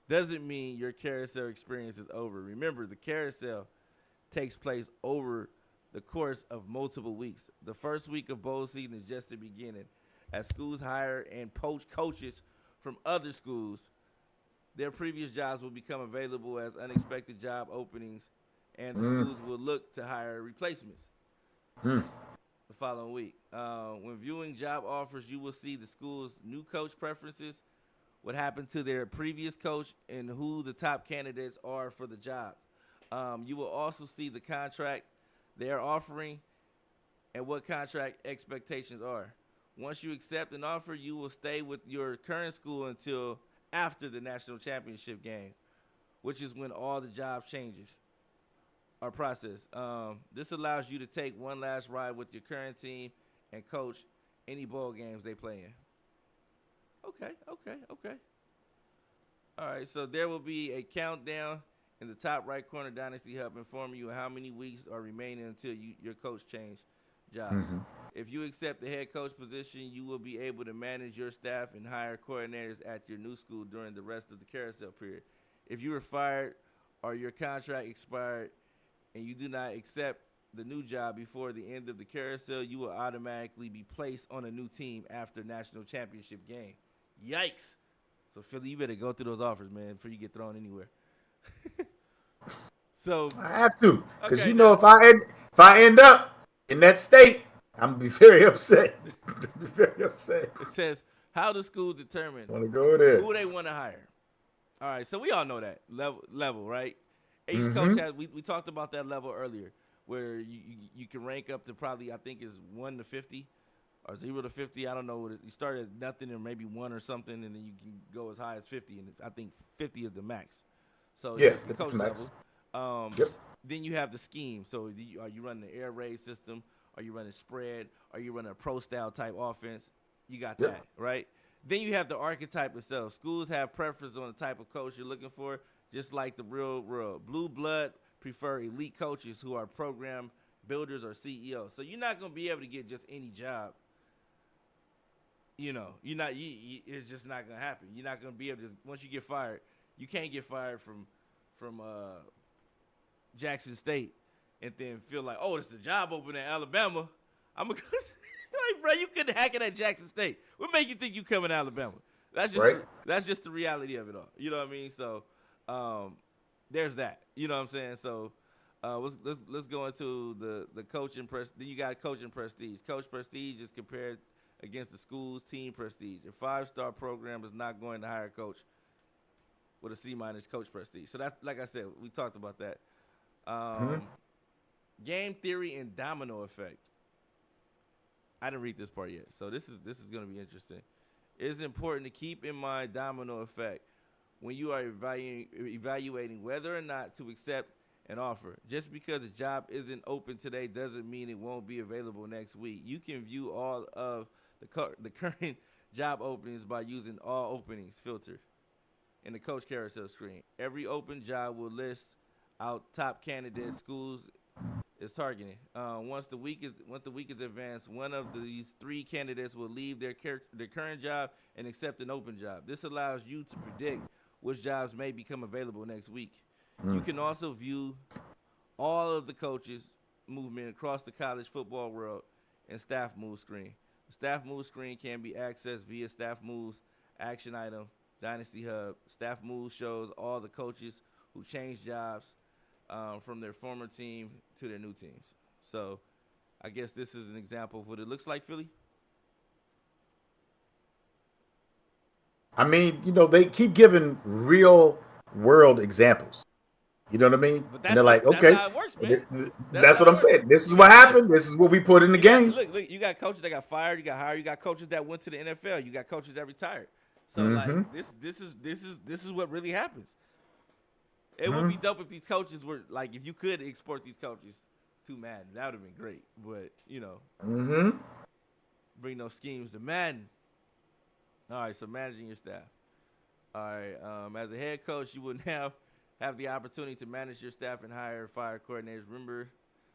doesn't mean your carousel experience is over. Remember, the carousel takes place over the course of multiple weeks. The first week of bowl season is just the beginning. As schools hire and poach coaches from other schools, their previous jobs will become available as unexpected job openings, and the schools will look to hire replacements the following week. When viewing job offers, you will see the school's new coach preferences, what happened to their previous coach, and who the top candidates are for the job. You will also see the contract they are offering and what contract expectations are. Once you accept an offer, you will stay with your current school until after the national championship game, which is when all the job changes are processed. This allows you to take one last ride with your current team and coach any bowl games they play in. Okay. All right, so there will be a countdown in the top right corner Dynasty Hub informing you how many weeks are remaining until your coach change jobs. If you accept the head coach position, you will be able to manage your staff and hire coordinators at your new school during the rest of the carousel period. If you were fired or your contract expired and you do not accept the new job before the end of the carousel, you will automatically be placed on a new team after national championship game. Yikes. So, Philly, you better go through those offers, man, before you get thrown anywhere. So I have to, because okay, if I end up in that state, I'm gonna be very upset. It says, how do schools determine Want to go there? who they want to hire? All right, so we all know that level, right? Each coach has. We talked about that level earlier, where you can rank up to probably, I think is 1 to 50 or 0 to 50. I don't know. You start at nothing or maybe 1 or something, and then you can go as high as 50, and I think 50 is the max. So yeah, the coach max. level. Yep. Then you have the scheme. So are you running the air raid system? Are you running spread? Are you running a pro style type offense? You got that, right? Then you have the archetype itself. Schools have preference on the type of coach you're looking for, just like the real world. Blue blood prefer elite coaches who are program builders or CEOs. So you're not going to be able to get just any job. It's just not going to happen. You're not going to be able to, once you get fired, you can't get fired from Jackson State and then feel like, oh, there's a job open in Alabama. I'm going to like, bro, you couldn't hack it at Jackson State. What make you think you coming to Alabama? That's just Right. That's just the reality of it all. You know what I mean? So there's that. You know what I'm saying? So let's go into the coaching prestige. Then you got coaching prestige. Coach prestige is compared against the school's team prestige. A 5-star program is not going to hire a coach with a C- coach prestige. So that's, like I said, we talked about that. Game theory and domino effect. I didn't read this part yet, so this is going to be interesting. It is important to keep in mind domino effect when you are evaluating whether or not to accept an offer. Just because a job isn't open today doesn't mean it won't be available next week. You can view all of the current job openings by using all openings filter in the coach carousel screen. Every open job will list out top candidates schools is targeting. Once the week is advanced, one of these 3 candidates will leave their current job and accept an open job. This allows you to predict which jobs may become available next week. You can also view all of the coaches' movement across the college football world in Staff Move screen. The Staff Move screen can be accessed via Staff Moves action item, Dynasty Hub. Staff Moves shows all the coaches who changed jobs from their former team to their new teams. So I guess this is an example of what it looks like, Philly. I mean, they keep giving real world examples. You know what I mean? But And they're like, okay, that's how it works, man. that's what I'm saying. This is what happened. This is what we put in the game. Look, you got coaches that got fired, you got hired, you got coaches that went to the NFL, you got coaches that retired. So like this is what really happens. It would be dope if these coaches were like, if you could export these coaches to Madden, that would have been great. But bring those schemes to Madden. All right, so managing your staff. All right, as a head coach, you would now have the opportunity to manage your staff and hire fire coordinators. Remember,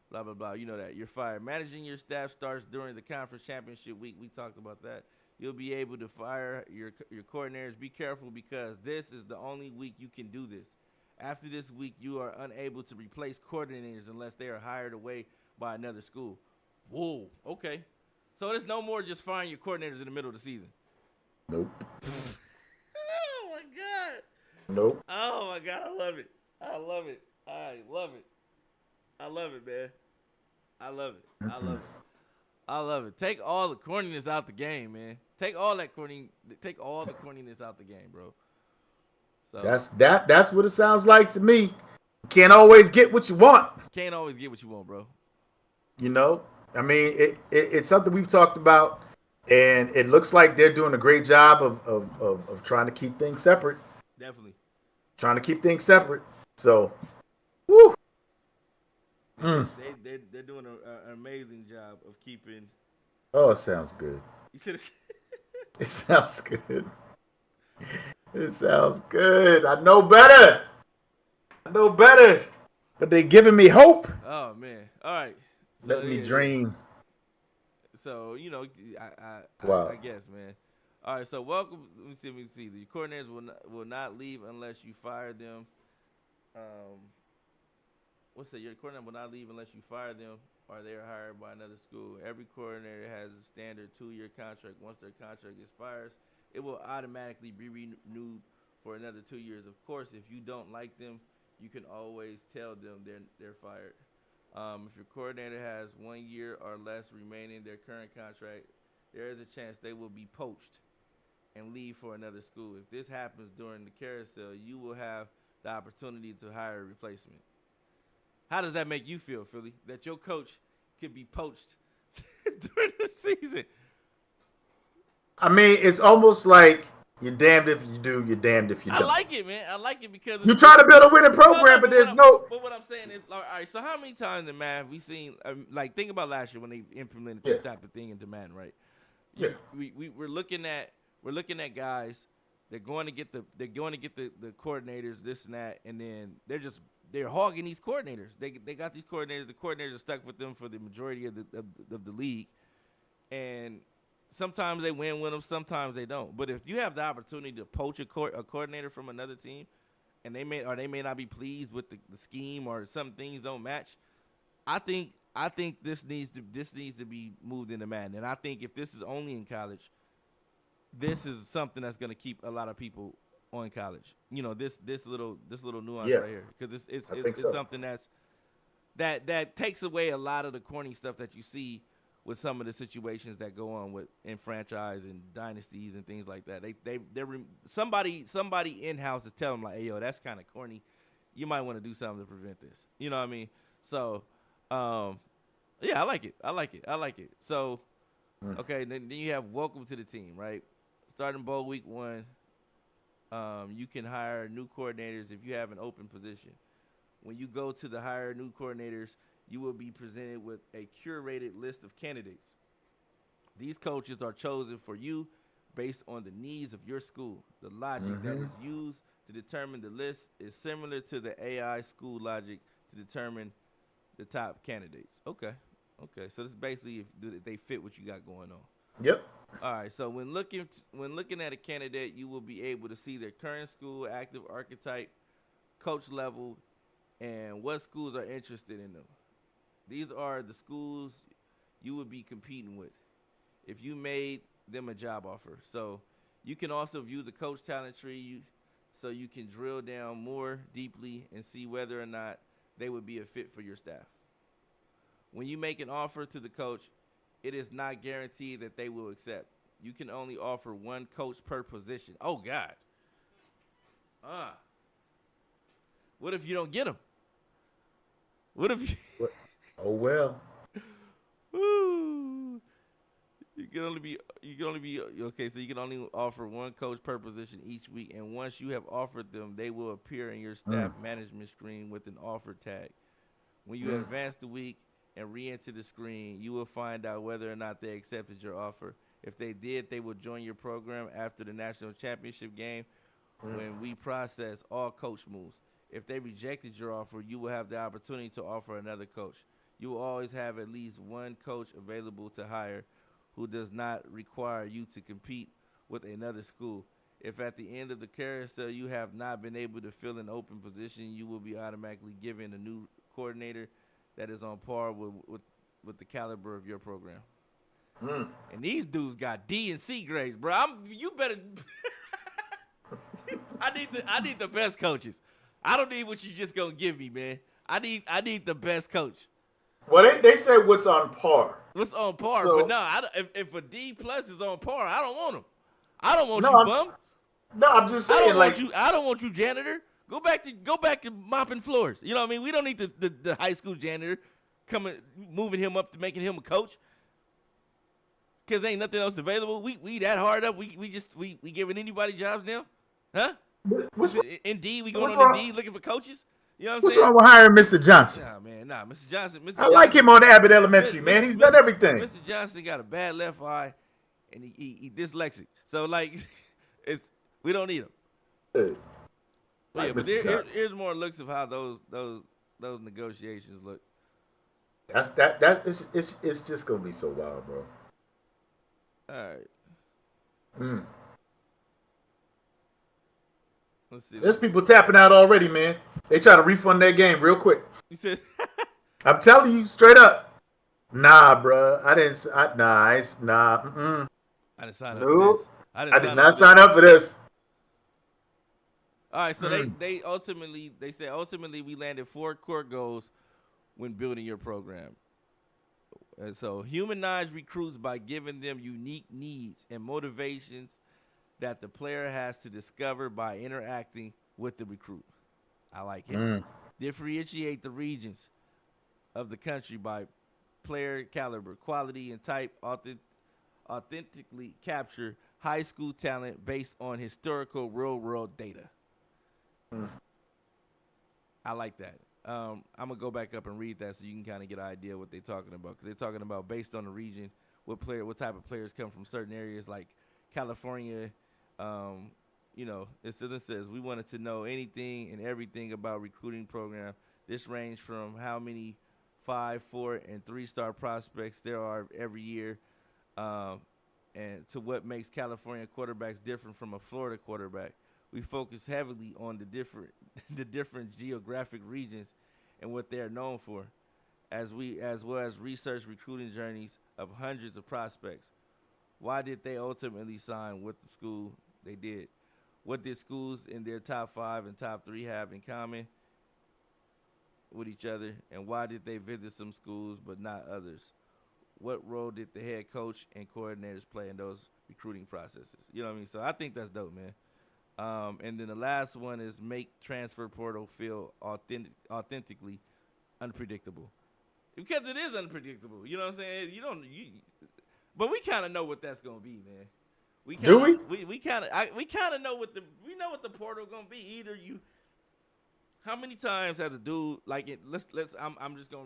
blah, blah, blah. You know that. You're fired. Managing your staff starts during the conference championship week. We talked about that. You'll be able to fire your coordinators. Be careful because this is the only week you can do this. After this week, you are unable to replace coordinators unless they are hired away by another school. Whoa, okay. So there's no more just firing your coordinators in the middle of the season. Nope. Oh, my God. Nope. Oh, my God. I love it. I love it. I love it. I love it, man. I love it. I love it. I love it. Take all the corniness out the game, man. Take all the corniness out the game, bro. So that's what it sounds like to me. You can't always get what you want. Can't always get what you want, bro. You know, I mean, it's something we've talked about, and it looks like they're doing a great job of trying to keep things separate. Definitely. Trying to keep things separate. So, woo. They're doing an amazing job of keeping. Oh, it sounds good. It sounds good. It sounds good. I know better. But they giving me hope. Oh man! All right. So Let me dream. So Wow. I guess, man. All right. So welcome. Let me see. The coordinators will not leave unless you fire them. What's that? Your coordinator will not leave unless you fire them or they are hired by another school. Every coordinator has a standard 2-year contract. Once their contract expires, it will automatically be renewed for another 2 years. Of course, if you don't like them, you can always tell them they're fired. If your coordinator has 1 year or less remaining their current contract, there is a chance they will be poached and leave for another school. If this happens during the carousel, you will have the opportunity to hire a replacement. How does that make you feel, Philly, that your coach could be poached during the season? I mean, it's almost like you're damned if you do, you're damned if you don't. I like it, man. I like it because you try to build a winning program, but there's no. But what I'm saying is, all right. So how many times in Madden we seen, like, think about last year when they implemented this type of thing into Madden, right? Yeah. We're looking at guys. They're going to get the coordinators, this and that, and then they're hogging these coordinators. They got these coordinators. The coordinators are stuck with them for the majority of the league, and sometimes they win with them, sometimes they don't. But if you have the opportunity to poach a coordinator from another team, and they may not be pleased with the scheme or some things don't match, I think this needs to be moved into Madden. And I think if this is only in college, this is something that's going to keep a lot of people on college. You know, this little nuance right here, because it's something that takes away a lot of the corny stuff that you see with some of the situations that go on in franchise and dynasties and things like that. Somebody in house is telling them, like, hey, yo, that's kind of corny. You might want to do something to prevent this. You know what I mean? So, yeah, I like it. So, okay, then you have welcome to the team, right? Starting bowl week 1, you can hire new coordinators if you have an open position. When you go to the hire new coordinators, you will be presented with a curated list of candidates. These coaches are chosen for you based on the needs of your school. The logic that is used to determine the list is similar to the AI school logic to determine the top candidates. Okay. So this is basically if they fit what you got going on. Yep. All right. So when looking at a candidate, you will be able to see their current school, active archetype, coach level, and what schools are interested in them. These are the schools you would be competing with if you made them a job offer. So you can also view the coach talent tree so you can drill down more deeply and see whether or not they would be a fit for your staff. When you make an offer to the coach, it is not guaranteed that they will accept. You can only offer one coach per position. Oh, God. What if you don't get them? What if you... Oh, well. Woo. You can only be okay. So you can only offer one coach per position each week, and once you have offered them, they will appear in your staff management screen with an offer tag. When you advance the week and re-enter the screen, you will find out whether or not they accepted your offer. If they did, they will join your program after the national championship game when we process all coach moves. If they rejected your offer, you will have the opportunity to offer another coach. You will always have at least one coach available to hire who does not require you to compete with another school. If at the end of the carousel you have not been able to fill an open position, you will be automatically given a new coordinator that is on par with the caliber of your program. And these dudes got D and C grades, bro. You better. I need the best coaches. I don't need what you just gonna give me, man. I need the best coach. Well, they said what's on par. What's on par? So, but no, if a D plus is on par, I don't want him. I don't want no, you, bum. No, I'm just saying, I don't want you, janitor. Go back to mopping floors. You know what I mean? We don't need the high school janitor moving him up to making him a coach. Cause ain't nothing else available. We that hard up. We giving anybody jobs now, huh? Indeed, we going on Indeed looking for coaches. You know what I'm what's saying? wrong with hiring Mr. Johnson? Nah, man, Mr. Johnson. I like him on Abbott Elementary, man. He's done everything. Mr. Johnson got a bad left eye, and he dyslexic. So like, we don't need him. Like but here's more looks of how those negotiations look. It's just gonna be so wild, bro. All right. Let's see. There's people tapping out already, man. They try to refund their game real quick. You said, I'm telling you straight up. Nah, bro. I didn't sign up for this. I did not sign up for this. All right, so they ultimately we landed 4 core goals when building your program. And so humanize recruits by giving them unique needs and motivations that the player has to discover by interacting with the recruit. I like it. Differentiate the regions of the country by player caliber, quality, and type. Authentically capture high school talent based on historical real-world data. I like that. I'm going to go back up and read that so you can kind of get an idea of what they're talking about. Because they're talking about based on the region, what type of players come from certain areas like California. It says we wanted to know anything and everything about recruiting program. This range from how many 5, 4, and 3-star prospects there are every year, and to what makes California quarterbacks different from a Florida quarterback. We focus heavily on the different geographic regions and what they are known for, as well as research recruiting journeys of hundreds of prospects. Why did they ultimately sign with the school they did? What did schools in their top 5 and top 3 have in common with each other? And why did they visit some schools but not others? What role did the head coach and coordinators play in those recruiting processes? You know what I mean? So I think that's dope, man. And then the last one is make transfer portal feel authentically unpredictable. Because it is unpredictable. You know what I'm saying? But we kind of know what that's gonna be, man. We kind of know what the portal gonna be. Either you, how many times has a dude like it? I'm just gonna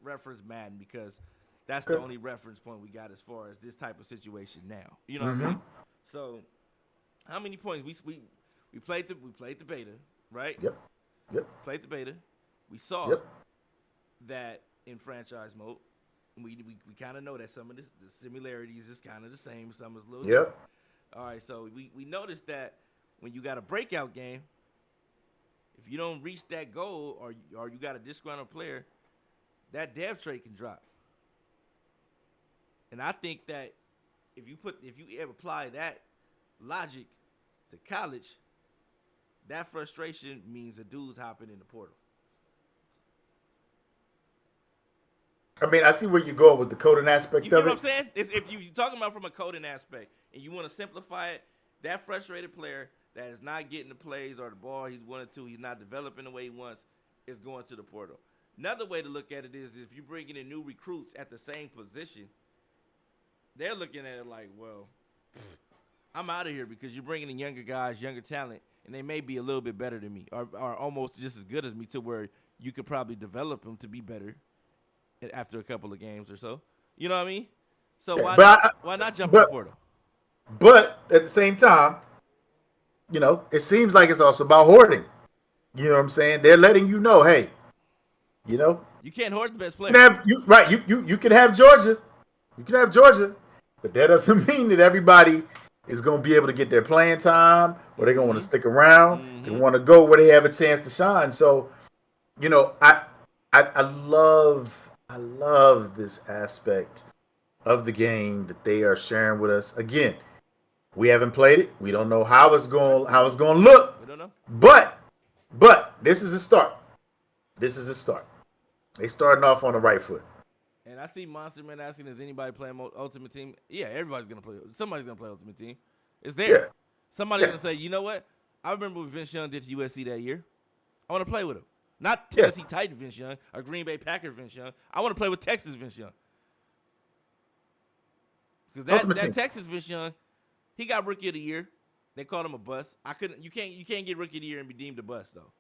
reference Madden because that's the only reference point we got as far as this type of situation now. You know what I mean? So, how many points we played the beta, right? Yep. Played the beta. We saw that in franchise mode. We kind of know that some of the similarities is kind of the same. Some is a little different. All right, so we noticed that when you got a breakout game, if you don't reach that goal or you got a disgruntled player, that dev trait can drop. And I think that if you ever apply that logic to college, that frustration means a dude's hopping in the portal. I mean, I see where you're going with the coding aspect of it. You know what I'm saying? If you're talking about from a coding aspect and you want to simplify it, that frustrated player that is not getting the plays or the ball he's wanted to, he's not developing the way he wants, is going to the portal. Another way to look at it is if you're bringing in new recruits at the same position, they're looking at it like, well, I'm out of here because you're bringing in younger guys, younger talent, and they may be a little bit better than me, or almost just as good as me, to where you could probably develop them to be better after a couple of games or so. You know what I mean? So Yeah, why not jump in the portal? But at the same time, it seems like it's also about hoarding. You know what I'm saying? They're letting you know, hey, you know, You can't hoard the best you player. can have, you can have Georgia, but that doesn't mean that everybody is going to be able to get their playing time, or they're going to want to stick around. They want to go where they have a chance to shine. So, I love this aspect of the game that they are sharing with us. Again, we haven't played it. We don't know how it's going to look. We don't know. But this is a start. This is a start. They starting off on the right foot. And I see Monster Man asking, "Is anybody playing Ultimate Team?" Yeah, everybody's gonna play. Somebody's gonna play Ultimate Team. It's there. Yeah. Somebody's gonna say, "You know what? I remember what Vince Young did to USC that year. I want to play with him. Not Tennessee Titan Vince Young or Green Bay Packers Vince Young. I want to play with Texas Vince Young." Because that Texas Vince Young, he got Rookie of the Year. They called him a bust. You can't get Rookie of the Year and be deemed a bust though.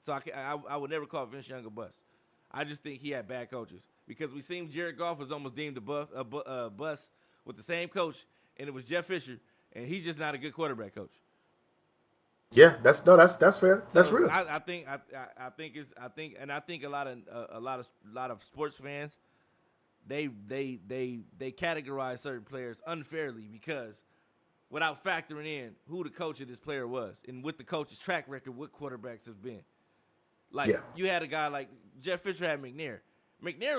So I would never call Vince Young a bust. I just think he had bad coaches, because we seen Jared Goff was almost deemed a bust with the same coach, and it was Jeff Fisher, and he's just not a good quarterback coach. Yeah, that's fair. That's real. I think a lot of sports fans, they categorize certain players unfairly, because without factoring in who the coach of this player was and what the coach's track record, what quarterbacks have been. Like, you had a guy like Jeff Fisher had McNair. McNair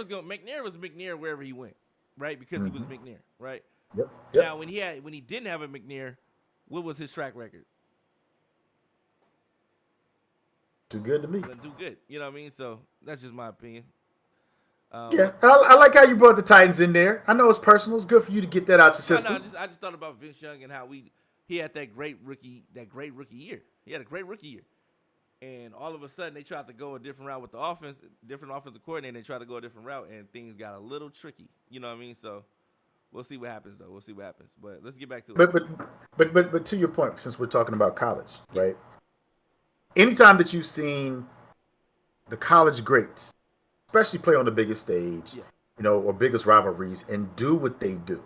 was McNair wherever he went, right? Because he was McNair, right? Yep. Now, when he didn't have a McNair, what was his track record? Too good to me. Too good. You know what I mean? So that's just my opinion. I like how you brought the Titans in there. I know it's personal. It's good for you to get that out your system. I just thought about Vince Young and how he had that great rookie year. He had a great rookie year. And all of a sudden, they tried to go a different route with the offense, different offensive coordinator. They tried to go a different route, and things got a little tricky. You know what I mean? So we'll see what happens, though. We'll see what happens. But let's get back to it. But to your point, since we're talking about college, right? Anytime that you've seen the college greats, especially play on the biggest stage, or biggest rivalries, and do what they do,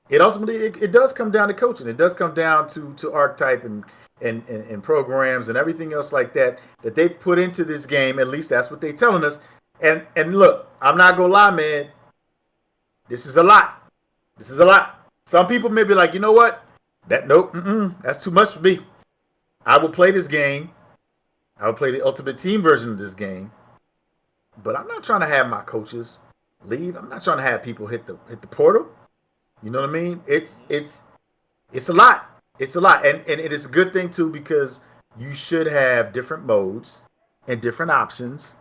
it ultimately it does come down to coaching. It does come down to archetype and programs and everything else like that they put into this game. At least that's what they're telling us. And look, I'm not gonna lie, man. This is a lot. Some people may be like, you know what? That's too much for me. I will play this game. I will play the Ultimate Team version of this game. But I'm not trying to have my coaches leave. I'm not trying to have people hit the portal. You know what I mean? It's a lot. It's a lot, and it is a good thing too, because you should have different modes and different options.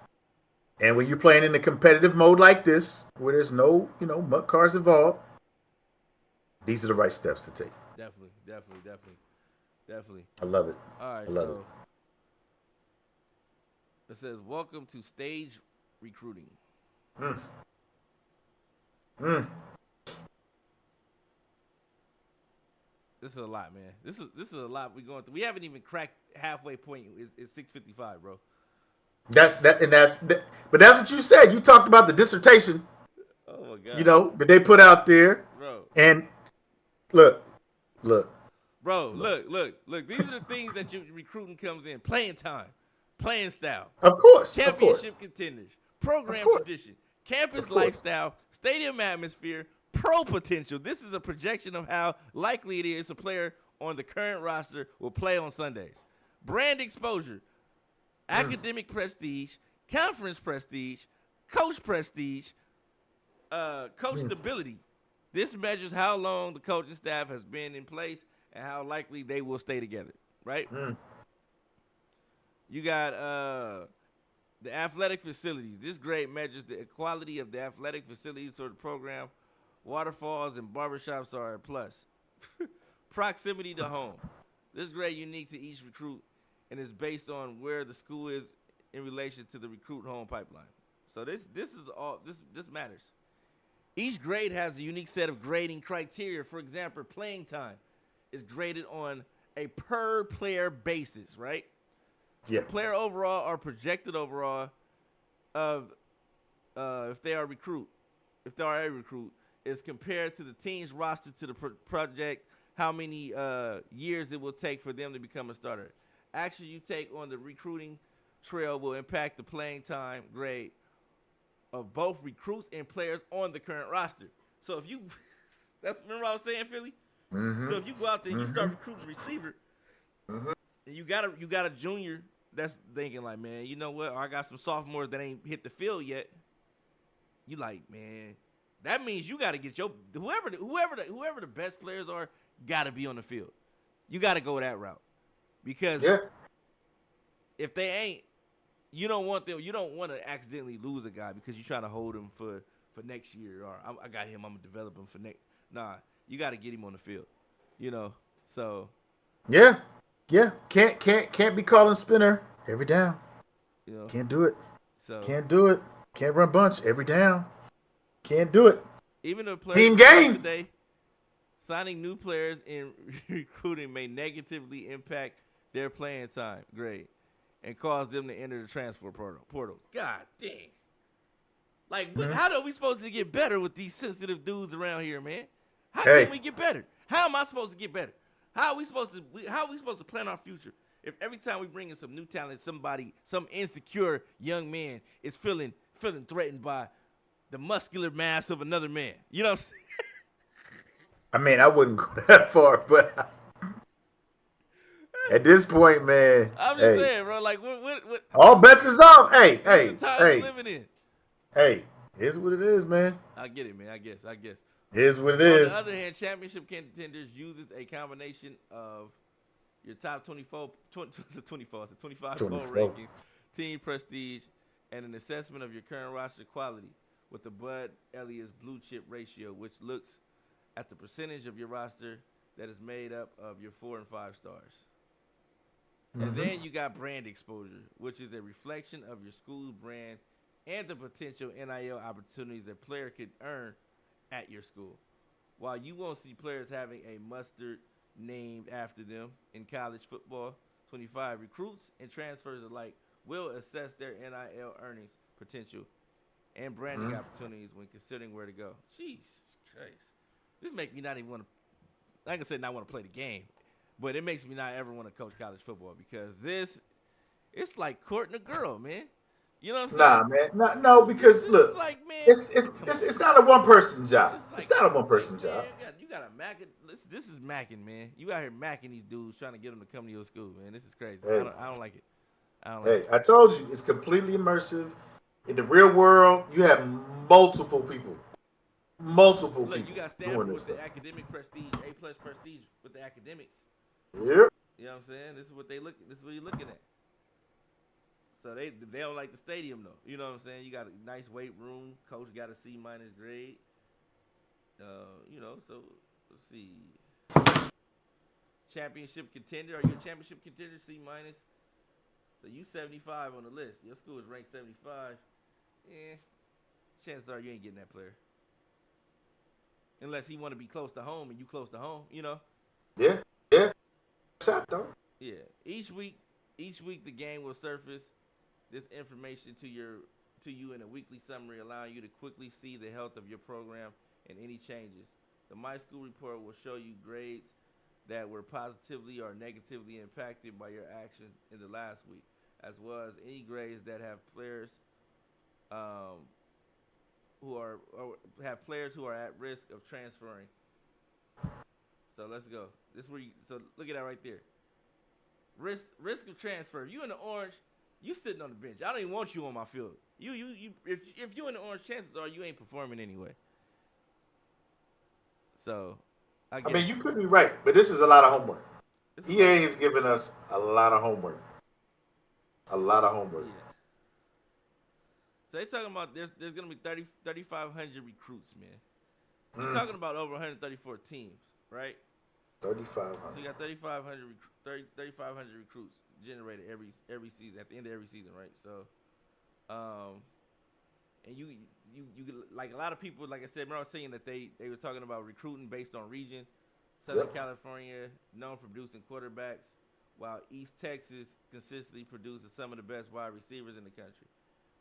And when you're playing in a competitive mode like this, where there's no mud cars involved, these are the right steps to take. Definitely. I love it. All right, so it says, "Welcome to stage recruiting." This is a lot, man. This is a lot we're going through. We haven't even cracked halfway point. It's 6:55, bro. But that's what you said. You talked about the dissertation. Oh my god. That they put out there, bro. And look. Bro, look. These are the things that your recruiting comes in: playing time, playing style, of course, championship contenders, program tradition, campus lifestyle, stadium atmosphere, pro potential. This is a projection of how likely it is a player on the current roster will play on Sundays. Brand exposure, academic prestige, conference prestige, coach prestige, coach stability. This measures how long the coaching staff has been in place and how likely they will stay together, right? You got the athletic facilities. This grade measures the quality of the athletic facilities for the program. Waterfalls and barbershops are a plus. Proximity to home. This grade unique to each recruit and is based on where the school is in relation to the recruit home pipeline. So this matters. Each grade has a unique set of grading criteria. For example, playing time is graded on a per player basis, right? Yeah. The player overall or projected overall of if they are a recruit, is compared to the team's roster to the project how many years it will take for them to become a starter. Action you take on the recruiting trail will impact the playing time grade of both recruits and players on the current roster. So if you, remember what I was saying, Philly? Mm-hmm. So if you go out there and you Mm-hmm. start recruiting receiver, Mm-hmm. and you got a junior that's thinking like, man, you know what? I got some sophomores that ain't hit the field yet. You like, man, that means you got to get your whoever the best players are got to be on the field. You got to go that route because Yeah. if they ain't, you don't want them. You don't want to accidentally lose a guy because you're trying to hold him for next year. Or I got him. I'm gonna develop him for next. Nah, you got to get him on the field. You know, so Yeah. Yeah. Can't be calling spinner every down. you know, Can't do it. so Can't do it. Can't run bunch every down. Can't do it. even the players Team discussed game. today, signing new players in recruiting may negatively impact their playing time grade and cause them to enter the transfer portals. God dang. Like, how are we supposed to get better with these sensitive dudes around here, man? How Hey. can we get better? How am I supposed to get better? How are we supposed to plan our future if every time we bring in some new talent, some insecure young man is feeling threatened by the muscular mass of another man? You know what I'm saying? I mean, I wouldn't go that far, but at this point, man, I'm just hey, saying, bro. Like, what all bets is off. Hey, these are hey, the times hey, we're living in. hey. Here's what it is, man. I get it, man. I guess. Here's what it On is. the other hand, championship contenders uses a combination of your top 25 poll 24. rankings, team prestige, and an assessment of your current roster quality with the Bud Elliott blue chip ratio, which looks at the percentage of your roster that is made up of your 4 and 5 stars. And then you got brand exposure, which is a reflection of your school's brand and the potential NIL opportunities a player could earn at your school. While you won't see players having a mustard named after them in college football, 25 recruits and transfers alike will assess their NIL earnings potential and branding opportunities when considering where to go. Jeez, Christ. This makes me not even want to, like I said, not want to play the game, but it makes me not ever want to coach college football because it's like courting a girl, man. You know what I'm saying? Nah, man. No, because look, like, man, it's not a one person job. It's not a one person job. Man, you got a macking. This is macking, man. You out here macking these dudes trying to get them to come to your school, man. This is crazy. Hey. I don't like it. Hey, I told you, it's completely immersive. In the real world, you have multiple people. Look, you got Stanford doing with this the stuff. academic prestige, A+ prestige with the academics. Yep. You know what I'm saying? This is what you're looking at. So they don't like the stadium though. You know what I'm saying? You got a nice weight room. Coach got a C- grade. You know, so let's see. Championship contender. Are you a championship contender? C-. So you 75 on the list. Your school is ranked 75. Chances are you ain't getting that player. Unless he want to be close to home and you close to home, you know? Yeah. Shot though. Yeah. Each week the game will surface this information to you in a weekly summary, allowing you to quickly see the health of your program and any changes. The My School Report will show you grades that were positively or negatively impacted by your actions in the last week, as well as any grades that have players who are at risk of transferring. So let's go. So look at that right there. Risk of transfer. You in the orange, you sitting on the bench. I don't even want you on my field. If you in the orange, chances are you ain't performing anyway. So, I mean, you could be right, but this is a lot of homework. EA is giving us a lot of homework. Yeah. So they talking about there's gonna be 3,500 recruits, man. You're talking about over 134 teams, right? 3,500. So you got 3,500 recruits generated every season at the end of every season, right? So, and you like a lot of people, like I said, remember I was saying that they were talking about recruiting based on region. Southern California known for producing quarterbacks, while East Texas consistently produces some of the best wide receivers in the country.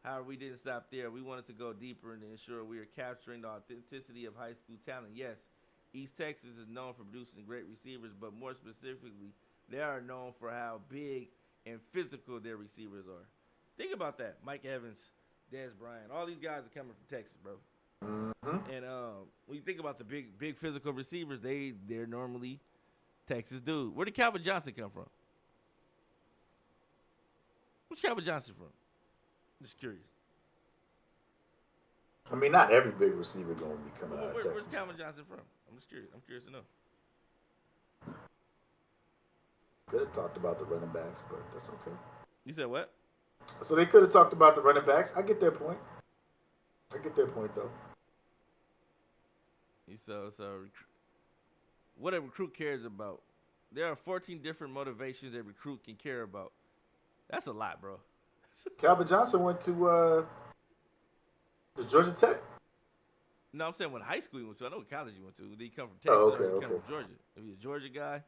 However, we didn't stop there. We wanted to go deeper and ensure we are capturing the authenticity of high school talent. Yes, East Texas is known for producing great receivers, but more specifically, they are known for how big and physical their receivers are. Think about that. Mike Evans, Dez Bryant, all these guys are coming from Texas, bro. Mm-hmm. And when you think about the big physical receivers, they're normally Texas dude. Where did Calvin Johnson come from? Where's Calvin Johnson from? Just curious. I mean, not every big receiver going to be coming out of Texas. Where's Calvin Johnson from? I'm just curious. I'm curious to know. Could have talked about the running backs, but that's okay. You said what? So they could have talked about the running backs. I get their point. Though. So what a recruit cares about. There are 14 different motivations a recruit can care about. That's a lot, bro. Calvin Johnson went to Georgia Tech. No, I'm saying what high school he went to. I know what college he went to. Did he come from Texas? Oh, Or did he okay. come from Georgia? Is he a Georgia guy?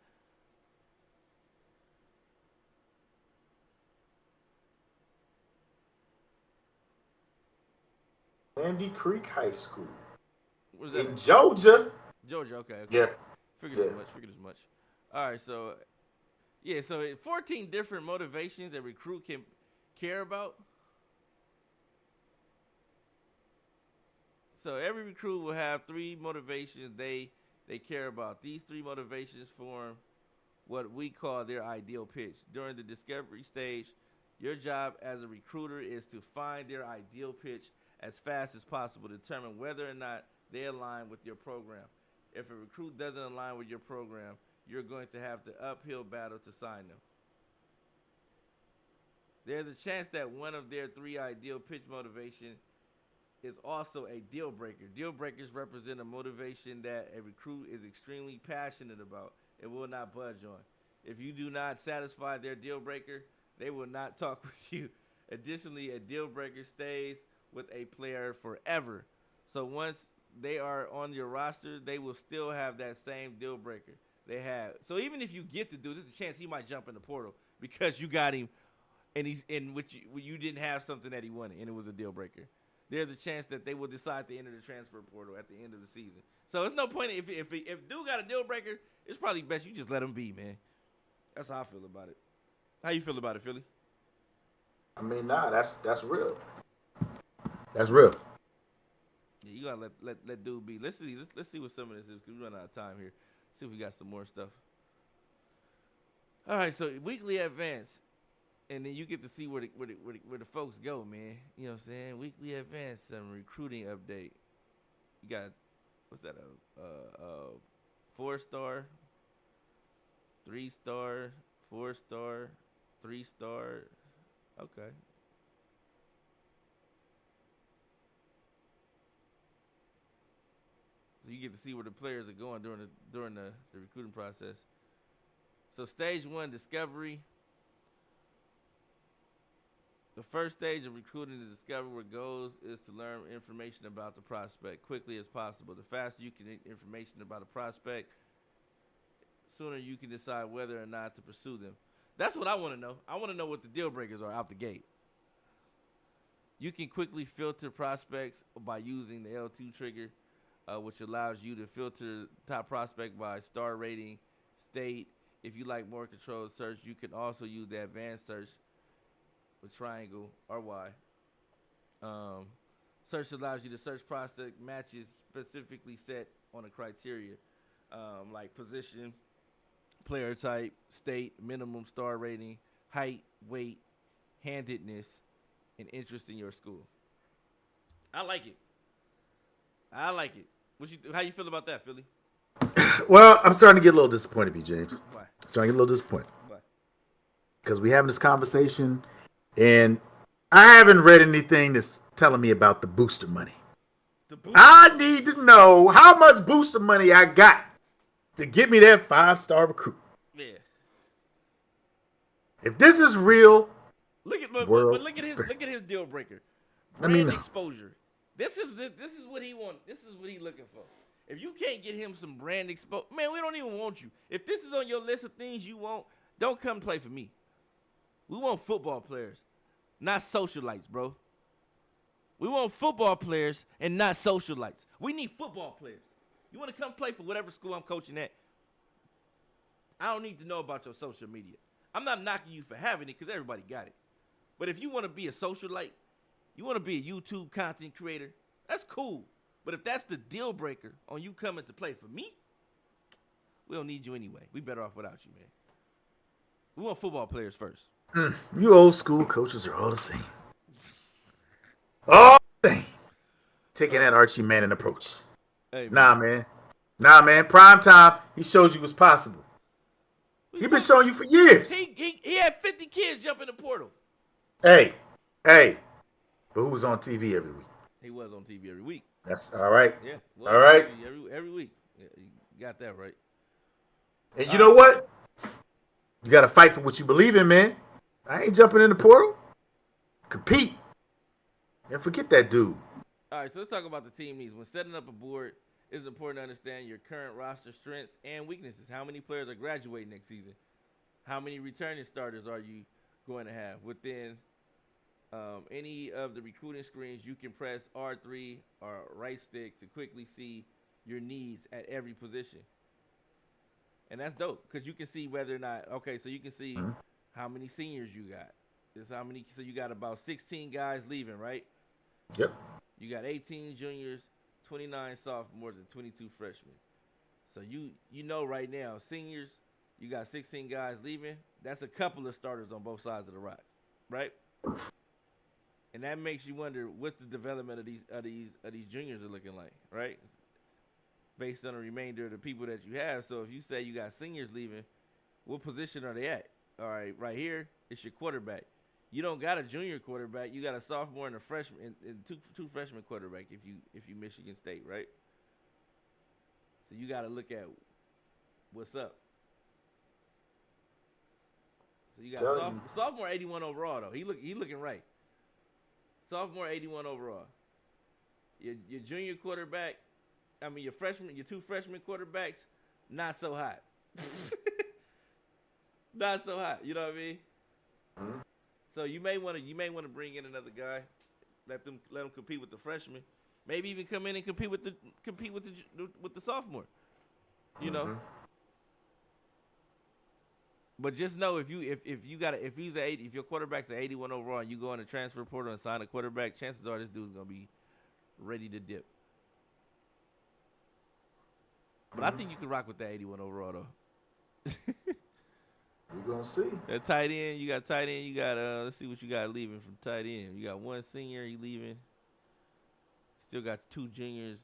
Sandy Creek High School. Where's that? In Georgia. Georgia, okay. Yeah. Figured as much. All right, so 14 different motivations a recruit can care about. So every recruit will have 3 motivations they care about. These 3 motivations form what we call their ideal pitch. During the discovery stage, your job as a recruiter is to find their ideal pitch as fast as possible to determine whether or not they align with your program. If a recruit doesn't align with your program, you're going to have the uphill battle to sign them. There's a chance that one of their 3 ideal pitch motivation is also a deal breaker. Deal breakers represent a motivation that a recruit is extremely passionate about and will not budge on. If you do not satisfy their deal breaker, they will not talk with you. Additionally, a deal breaker stays with a player forever. So once they are on your roster, they will still have that same deal breaker they have. So even if you get the dude, there's a chance he might jump in the portal because you got him and he's in which you didn't have something that he wanted and it was a deal breaker. There's a chance that they will decide to enter the transfer portal at the end of the season. So it's no point if dude got a deal breaker, it's probably best you just let him be, man. That's how I feel about it. How you feel about it, Philly? I mean, that's real. That's real. Yeah, you gotta let dude be. Let's see what some of this is because we run out of time here. See if we got some more stuff. All right, so weekly advance, and then you get to see where the folks go, man. You know what I'm saying? Weekly advance, some recruiting update. You got what's that? 4-star, 3-star, 4-star, 3-star. Okay. So you get to see where the players are going during the recruiting process. So stage 1, discovery. The first stage of recruiting is discovery, where goals is to learn information about the prospect quickly as possible. The faster you can get information about a prospect, sooner you can decide whether or not to pursue them. That's what I want to know. I want to know what the deal breakers are out the gate. You can quickly filter prospects by using the L2 trigger, which allows you to filter top prospect by star rating, state. If you like more controlled search, you can also use the advanced search with triangle or Y. Search allows you to search prospect matches specifically set on a criteria, like position, player type, state, minimum star rating, height, weight, handedness, and interest in your school. I like it. How you feel about that, Philly? Well, I'm starting to get a little disappointed, B. James. Why? I'm starting to get a little disappointed. Why? Because we're having this conversation, and I haven't read anything that's telling me about the booster money. I need to know how much booster money I got to get me that 5-star recruit. Yeah. If this is real, Look at his deal breaker. Brand exposure. This is what he want. This is what he looking for. If you can't get him some brand exposure, man, we don't even want you. If this is on your list of things you want, don't come play for me. We want football players, not socialites, bro. We want football players and not socialites. We need football players. You want to come play for whatever school I'm coaching at? I don't need to know about your social media. I'm not knocking you for having it because everybody got it. But if you want to be a socialite, you want to be a YouTube content creator, that's cool. But if that's the deal breaker on you coming to play for me, we don't need you anyway. We better off without you, man. We want football players first. You old school coaches are all the same. All the same. Taking that Archie Manning approach. Hey, Nah, man. Prime time, he showed you what's possible. He been showing you for years. He had 50 kids jump in the portal. Hey. But who was on TV every week? He was on TV every week. That's all right. Yeah. All right. Every week. Yeah, you got that right. And you know what? You got to fight for what you believe in, man. I ain't jumping in the portal. Compete. And forget that dude. All right, so let's talk about the team needs. When setting up a board, it's important to understand your current roster strengths and weaknesses. How many players are graduating next season? How many returning starters are you going to have? Within any of the recruiting screens, you can press R3 or right stick to quickly see your needs at every position. And that's dope because you can see whether or not, okay, so you can see how many seniors you got. This how many, so you got about 16 guys leaving, right? Yep. You got 18 juniors, 29 sophomores, and 22 freshmen. So you know right now, seniors, you got 16 guys leaving. That's a couple of starters on both sides of the rock, right? And that makes you wonder what the development of these juniors are looking like, right? Based on the remainder of the people that you have. So if you say you got seniors leaving, what position are they at? All right, right here, it's your quarterback. You don't got a junior quarterback. You got a sophomore and a freshman, and two freshman quarterback if you Michigan State, right? So you got to look at what's up. So you got sophomore 81 overall though. He looking right. Sophomore 81 overall. Your junior quarterback, your two freshman quarterbacks, not so hot. Not so hot. You know what I mean? Mm-hmm. So you may want to bring in another guy, let them compete with the freshman, maybe even come in and compete with the sophomore, you know. Mm-hmm. But just know if your quarterback's an 81 overall and you go in the transfer portal and sign a quarterback, chances are this dude's gonna be ready to dip. But I think you can rock with that 81 overall though. We're gonna see. At tight end, you got let's see what you got leaving from tight end. You got one senior, you leaving. Still got two juniors,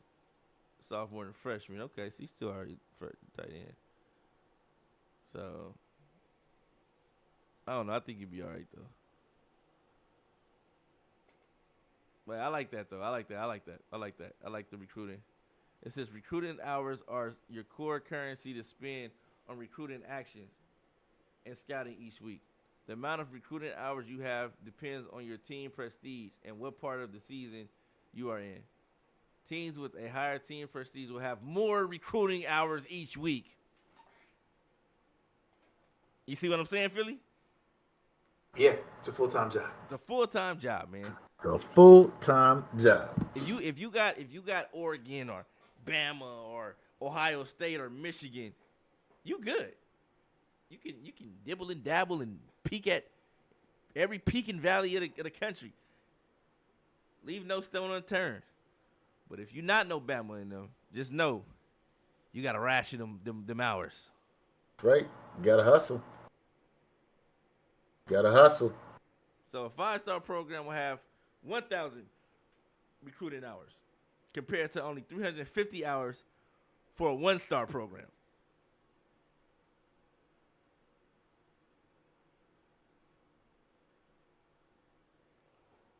sophomore and freshman. Okay, so you still already for tight end. So I don't know. I think you'd be all right though. But I like that though. I like the recruiting. It says recruiting hours are your core currency to spend on recruiting actions and scouting each week. The amount of recruiting hours you have depends on your team prestige and what part of the season you are in. Teams with a higher team prestige will have more recruiting hours each week. You see what I'm saying, Philly? Yeah, it's a full-time job. It's a full-time job, man. It's a full-time job. If you got Oregon or Bama or Ohio State or Michigan, you good. You can dibble and dabble and peek at every peak and valley of the country. Leave no stone unturned. But if you're not no Bama in them, just know you got to ration them hours. Right. You got to hustle. So a 5-star program will have 1,000 recruiting hours compared to only 350 hours for a 1-star program.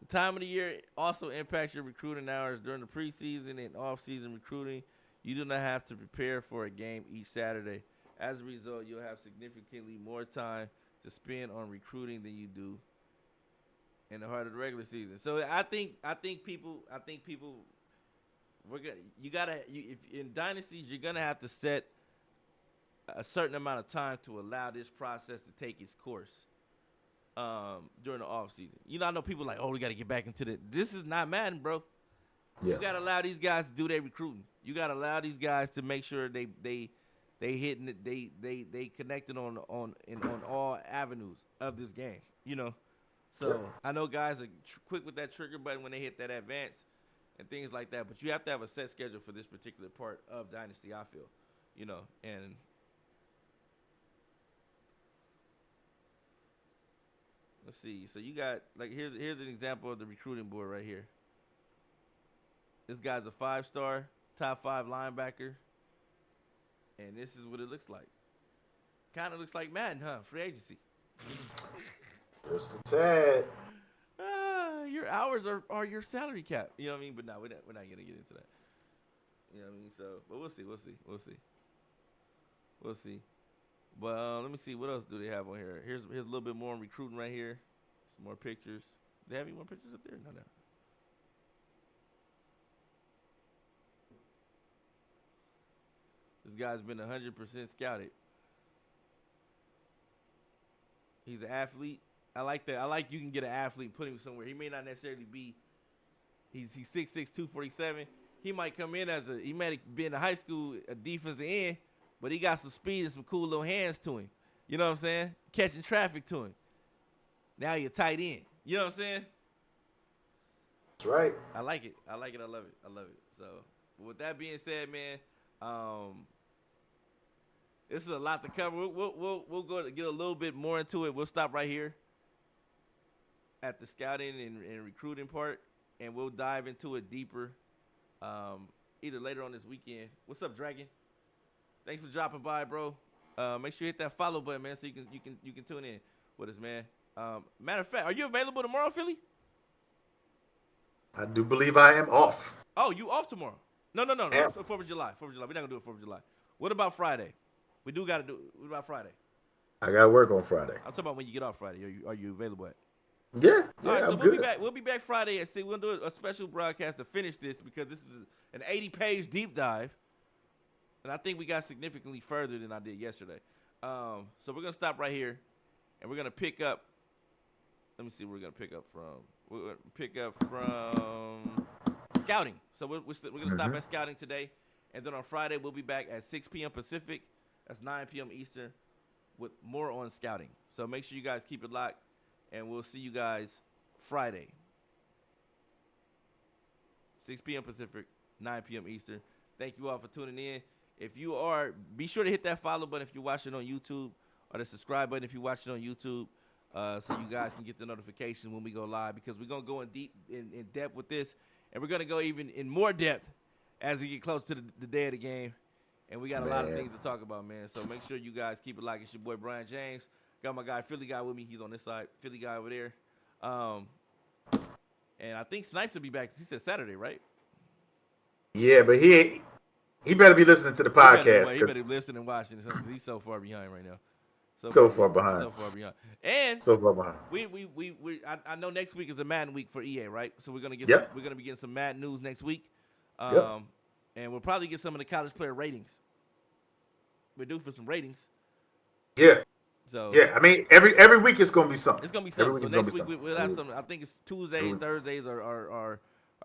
The time of the year also impacts your recruiting hours during the preseason and off-season recruiting. You do not have to prepare for a game each Saturday. As a result, you'll have significantly more time to spend on recruiting than you do in the heart of the regular season. So I think people if in dynasties you're gonna have to set a certain amount of time to allow this process to take its course during the off season. I know people like, oh, we got to get back into this is not Madden, bro. Yeah. You got to allow these guys to do their recruiting. You got to allow these guys to make sure they hitting it, they connected on all avenues of this game. So I know guys are quick with that trigger button when they hit that advance and things like that, but you have to have a set schedule for this particular part of Dynasty, I feel. And let's see. So you got here's an example of the recruiting board right here. This guy's a 5-star, top 5 linebacker, and this is what it looks like. Kind of looks like Madden, huh? Free agency. Just a tad. Your hours are your salary cap. You know what I mean? But no, we're not gonna get into that. You know what I mean? So, but we'll see. But let me see, what else do they have on here? Here's a little bit more on recruiting right here. Some more pictures. Do they have any more pictures up there? No. This guy's been 100% scouted. He's an athlete. I like that. I like you can get an athlete and put him somewhere. He may not necessarily be. He's 6'6", 247. He might come in he might be in high school a defensive end, but he got some speed and some cool little hands to him. You know what I'm saying? Catching traffic to him. Now you're tight end. You know what I'm saying? That's right. I like it. I love it. So with that being said, man, this is a lot to cover. We'll go to get a little bit more into it. We'll stop right here at the scouting and recruiting part, and we'll dive into it deeper either later on this weekend. What's up, Dragon? Thanks for dropping by, bro. Make sure you hit that follow button, man, so you can tune in with us, man. Matter of fact, are you available tomorrow, Philly? I do believe I am off. Oh, you off tomorrow? No. Yeah. 4th of July. We're not gonna do it 4th of July. What about Friday? We do gotta do it. What about Friday? I gotta work on Friday. I'm talking about when you get off Friday. Are you available at? Yeah. All right, so I'm we'll good. be back. We'll be back Friday at 6. We'll do a special broadcast to finish this because this is an 80-page deep dive, and I think we got significantly further than I did yesterday. So we're gonna stop right here, and we're gonna pick up. Let me see where we're gonna pick up from. We're gonna pick up from scouting. So we're gonna stop at scouting today, and then on Friday we'll be back at 6 p.m. Pacific. That's 9 p.m. Eastern, with more on scouting. So make sure you guys keep it locked, and we'll see you guys Friday, 6 p.m. Pacific, 9 p.m. Eastern. Thank you all for tuning in. Be sure to hit that follow button if you're watching on YouTube, or the subscribe button if you're watching on YouTube, so you guys can get the notifications when we go live, because we're going to go in depth with this, and we're going to go even in more depth as we get close to the day of the game. And we got a lot of things to talk about, man. So make sure you guys keep it locked. It's your boy, Brian James. Got my guy, Philly Guy, with me. He's on this side. Philly Guy over there. And I think Snipes will be back. He said Saturday, right? Yeah, but he better be listening to the podcast. He better be listening and watching because he's so far behind right now. So far behind. And so far behind. I know next week is a Madden week for EA, right? So we're gonna be getting some Madden news next week. And we'll probably get some of the college player ratings. We're due for some ratings. Yeah. So yeah, I mean every week it's gonna be something. It's gonna be something. So next week we'll have some. I think it's Tuesdays, Thursdays are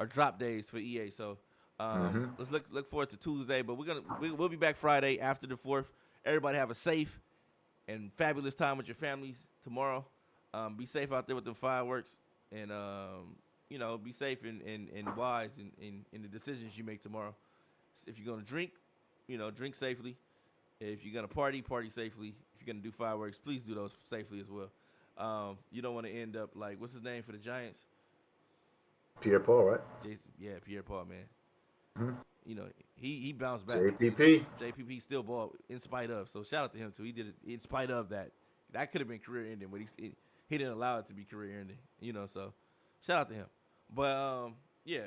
drop days for EA. So let's look forward to Tuesday. But we'll be back Friday after the 4th. Everybody have a safe and fabulous time with your families tomorrow. Be safe out there with the fireworks, and be safe and wise in the decisions you make tomorrow. If you're gonna drink, drink safely. If you're gonna party safely. If you're gonna do fireworks, please do those safely as well. You don't want to end up like, what's his name for the Giants? Pierre-Paul, right? Jason, yeah, Pierre-Paul, man. Mm-hmm. He bounced back. JPP still balled in spite of. So shout out to him too. He did it in spite of that. That could have been career ending, but he didn't allow it to be career ending. So shout out to him. But yeah.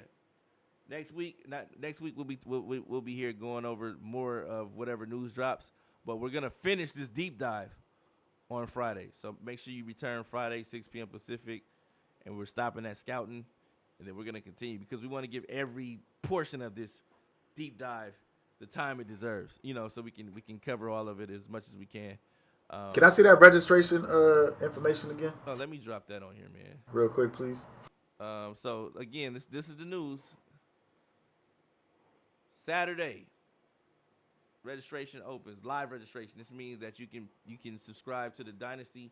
Next week we'll be here going over more of whatever news drops, but we're gonna finish this deep dive on Friday. So make sure you return Friday, 6 p.m. Pacific, and we're stopping at scouting, and then we're gonna continue because we want to give every portion of this deep dive the time it deserves. So we can cover all of it as much as we can. Can I see that registration information again, Oh, let me drop that on here, man. real quick, please? So again, this is the news. Saturday, registration opens. Live registration. This means that you can subscribe to the Dynasty.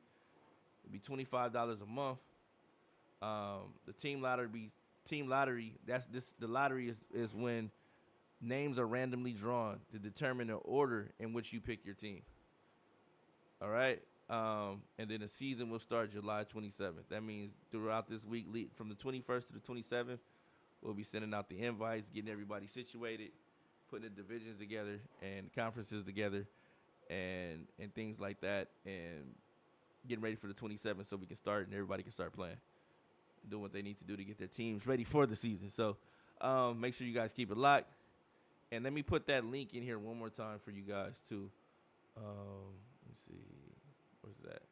It'll be $25 a month. The team lottery. The lottery is when names are randomly drawn to determine the order in which you pick your team. All right. And then the season will start July 27th. That means throughout this week, from the 21st to the 27th, we'll be sending out the invites, getting everybody situated, putting the divisions together and conferences together, and things like that, and getting ready for the 27th so we can start and everybody can start playing, doing what they need to do to get their teams ready for the season. So make sure you guys keep it locked. And let me put that link in here one more time for you guys too. Let me see. Where's that?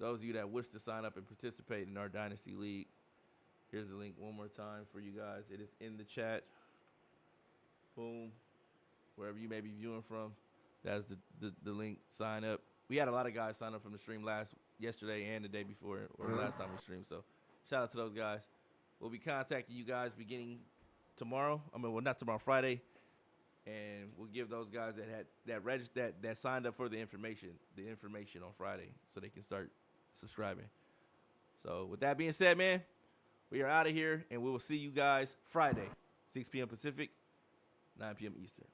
Those of you that wish to sign up and participate in our Dynasty League, here's the link one more time for you guys. It is in the chat. Boom. Wherever you may be viewing from, that's the link. Sign up. We had a lot of guys sign up from the stream yesterday and the day before, or the last time we streamed. So shout out to those guys. We'll be contacting you guys beginning tomorrow. Not tomorrow, Friday. And we'll give those guys that signed up for the information on Friday so they can start subscribing. So with that being said, man, we are out of here, and we will see you guys Friday, 6 p.m. Pacific, 9 p.m. Eastern.